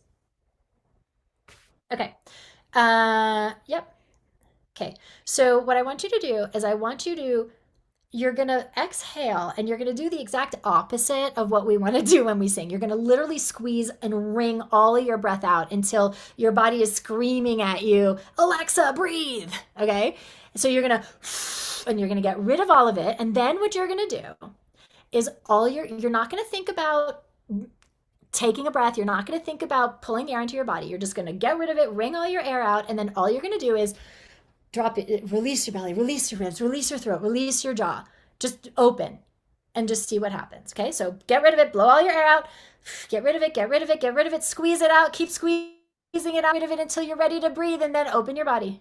Okay. Yep. Okay. So what I want you to do is you're going to exhale and you're going to do the exact opposite of what we want to do when we sing. You're going to literally squeeze and wring all of your breath out until your body is screaming at you, Alexa, breathe. Okay. So you're going to, and you're going to get rid of all of it. And then what you're going to do is you're not going to think about taking a breath. You're not going to think about pulling air into your body. You're just going to get rid of it, wring all your air out. And then all you're going to do is drop it, release your belly, release your ribs, release your throat, release your jaw. Just open and just see what happens. Okay, so get rid of it, blow all your air out, get rid of it, get rid of it, get rid of it, squeeze it out, keep squeezing it out, rid of it until you're ready to breathe, and then open your body.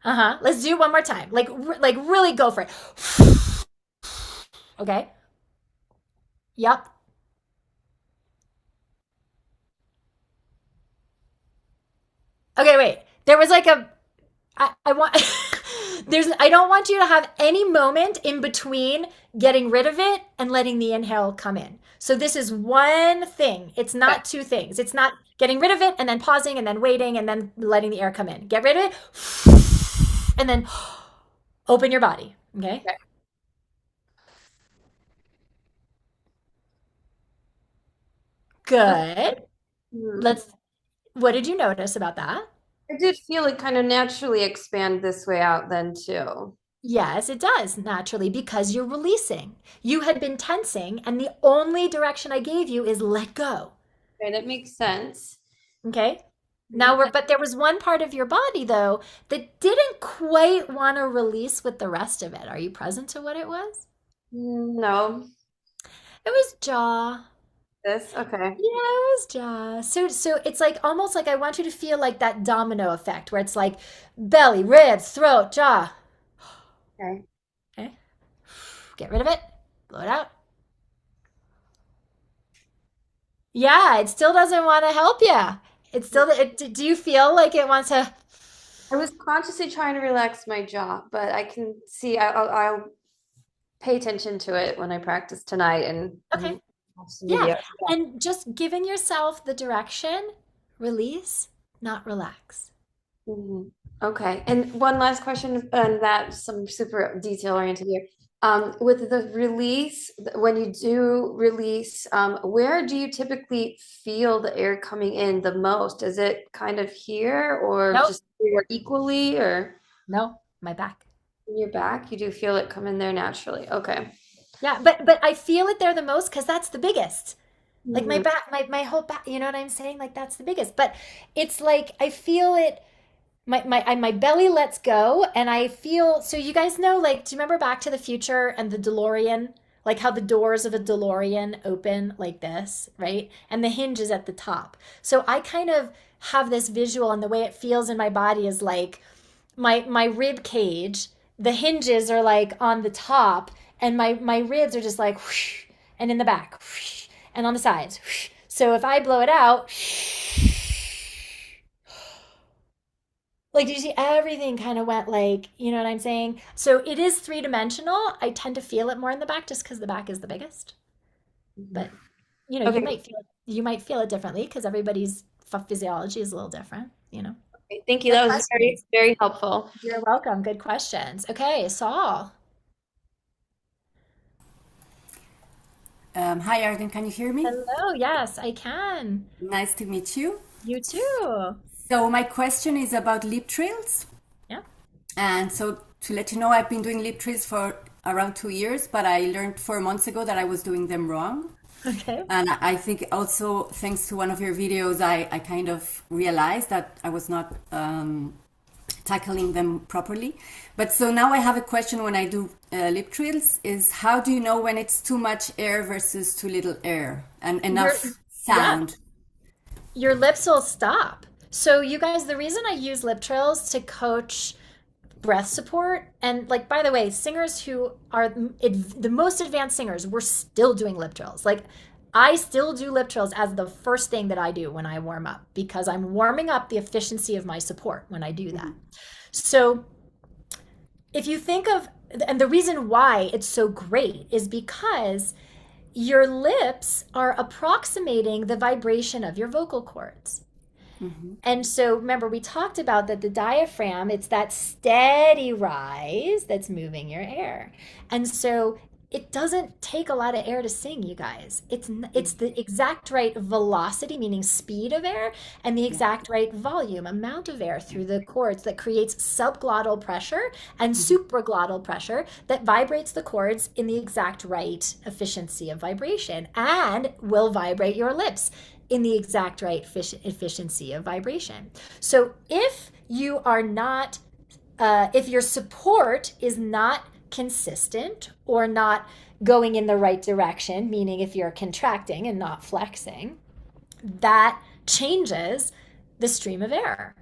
Uh-huh. Let's do it one more time. Like really go for it. Okay. Yep. Okay, wait. There was like a I want I don't want you to have any moment in between getting rid of it and letting the inhale come in. So this is one thing. It's Okay. not two things. It's not getting rid of it and then pausing and then waiting and then letting the air come in. Get rid of it and then open your body. Okay? Okay. Okay. Good. Hmm. Let's What did you notice about that? I did feel it kind of naturally expand this way out then too. Yes, it does naturally because you're releasing. You had been tensing, and the only direction I gave you is let go. Okay, that makes sense. Okay. But there was one part of your body though that didn't quite want to release with the rest of it. Are you present to what it was? No, It was jaw. this, okay. Yeah, it was jaw. So it's like almost like I want you to feel like that domino effect where it's like belly, ribs, throat, jaw. Okay. Okay. Get rid of it. Blow it out. Yeah, it still doesn't want to help you. Do you feel like it wants to? I was consciously trying to relax my jaw, but I can see I'll pay attention to it when I practice tonight and Okay. watch the Yeah. video. And just giving yourself the direction, release, not relax. Mhm. Okay. And one last question, and that's some super detail oriented here. With the release, when you do release, where do you typically feel the air coming in the most? Is it kind of here or Nope. just everywhere equally or No, my back. in your back? You do feel it come in there naturally. Okay. Yeah, but I feel it there the most because that's the biggest. Like my Mhm. back, my whole back, you know what I'm saying? Like that's the biggest. But it's like I feel it my belly lets go and I feel so you guys know like do you remember Back to the Future and the DeLorean? Like how the doors of a DeLorean open like this, right? And the hinge is at the top. So I kind of have this visual and the way it feels in my body is like my rib cage, the hinges are like on the top and my ribs are just like whoosh, and in the back whoosh, and on the sides. Whoosh. So if I blow it out, like, did you see everything kind of went like, you know what I'm saying? So it is three-dimensional. I tend to feel it more in the back just because the back is the biggest. Mhm. But you know, Okay. you might feel it differently because everybody's physiology is a little different, you know. Thank you. Good That was very, questions. very helpful. You're welcome. Good questions. Okay, Saul. Hi, Arden, can you hear me? Hello. Yes, I can. Nice to meet you. You too. So, my question is about lip trills. Yeah. And so, to let you know, I've been doing lip trills for around 2 years, but I learned 4 months ago that I was doing them wrong. Okay. And I think also, thanks to one of your videos, I kind of realized that I was not tackling them properly. But so now I have a question when I do lip trills is how do you know when it's too much air versus too little air and You're, enough yeah. sound? Your lips will stop. So you guys, the reason I use lip trills to coach breath support and like by the way singers who are the most advanced singers we're still doing lip trills like I still do lip trills as the first thing that I do when I warm up because I'm warming up the efficiency of my support when I do that. So if you think of and the reason why it's so great is because your lips are approximating the vibration of your vocal cords. And so remember, we talked about that the diaphragm, it's that steady rise that's moving your air. And so it doesn't take a lot of air to sing, you guys. It's the exact right velocity, meaning speed of air, and the exact right volume, amount of air through the cords that creates subglottal pressure and supraglottal pressure that vibrates the cords in the exact right efficiency of vibration and will vibrate your lips in the exact right efficiency of vibration. So if you are not, if your support is not consistent or not going in the right direction, meaning if you're contracting and not flexing, that changes the stream of air.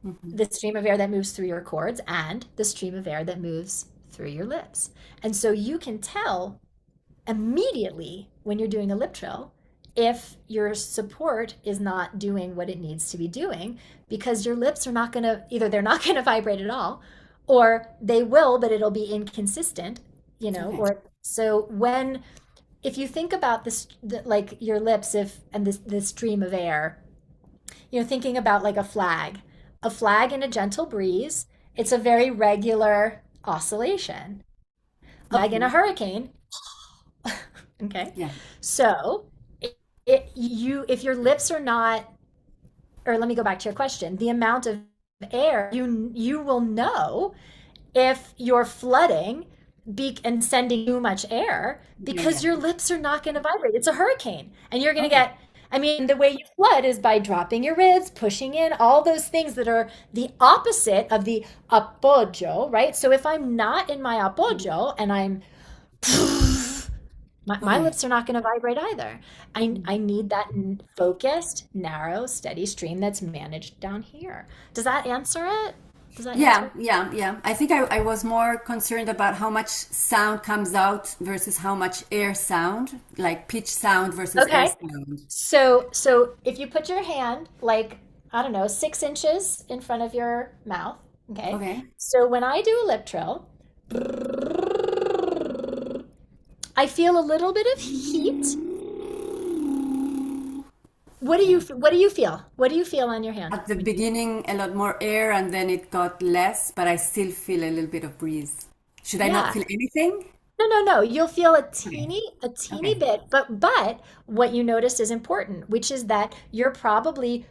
Mhm. the stream of air that moves through your cords and the stream of air that moves through your lips. And so you can tell immediately when you're doing a lip trill if your support is not doing what it needs to be doing, because your lips are not going to, either they're not going to vibrate at all, or they will but it'll be inconsistent, Okay. or so when, if you think about this, like your lips, if and this stream of air, thinking about like a flag in a gentle breeze, it's a very regular oscillation. A flag in a Mhm. hurricane. Okay. Yeah. So if your lips are not, or let me go back to your question, the amount of air, you will know if you're flooding and sending too much air, Yeah. because Yeah. your lips are not going to vibrate. It's a hurricane. And you're going to Okay. get, I mean, the way you flood is by dropping your ribs, pushing in, all those things that are the opposite of the apoggio, right? So if I'm not in my apoggio and I'm my Okay. lips are not going to vibrate either. I Mhm. need that focused, narrow, steady stream that's managed down here. Does that answer it? Does that answer Yeah, it? yeah, yeah. I think I was more concerned about how much sound comes out versus how much air sound, like pitch sound versus air Okay. sound. So if you put your hand like, I don't know, 6 inches in front of your mouth, okay? Okay. So when I do a lip trill, I feel a little bit of heat. Okay. What do you feel? What do you feel on your hand? At the beginning, a lot more air, and then it got less, but I still feel a little bit of breeze. Should I not Yeah. feel anything? No, no, no. You'll feel Okay. a teeny Okay. bit, but what you noticed is important, which is that you're probably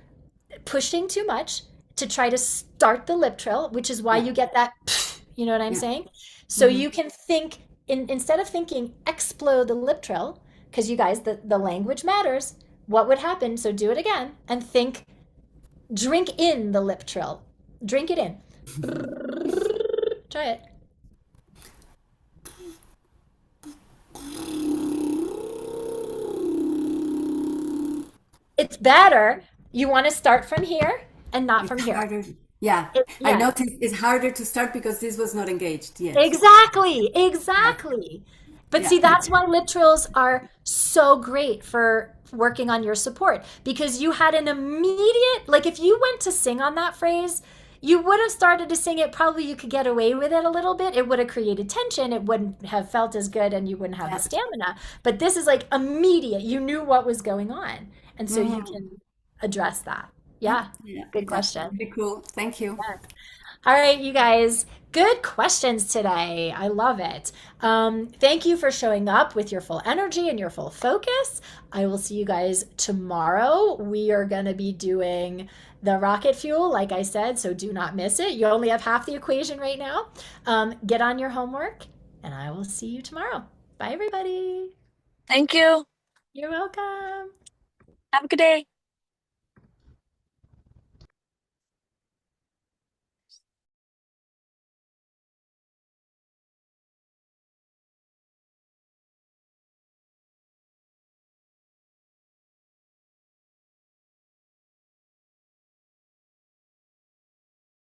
pushing too much to try to start the lip trill, which is why Yeah. you get that, you know what I'm Yeah. saying? So Hmm. you can think, instead of thinking explode the lip trill, because you guys, the language matters, what would happen? So do it again and think drink in the lip trill. Drink it in. Try it. It's better. You want to start from here and not from It's here. harder. Yeah. I Yeah, noticed it's harder to start because this was not engaged yet. exactly, Yeah. exactly. But Yeah. see, that's why lip trills are so great for working on your support, because you had an immediate, like if you went to sing on that phrase, you would have started to sing it. Probably you could get away with it a little bit. It would have created tension. It wouldn't have felt as good and you wouldn't have the Yeah. stamina. But this is like immediate. You knew what was going on. And so you Mhm. can address that. Yeah. Yeah, Yeah. good Yeah. question. Very cool. Thank you. Yes. All right, you guys, good questions today. I love it. Thank you for showing up with your full energy and your full focus. I will see you guys tomorrow. We are going to be doing the rocket fuel, like I said, so do not miss it. You only have half the equation right now. Get on your homework, and I will see you tomorrow. Bye, everybody. Thank you. You're welcome. Have a good day.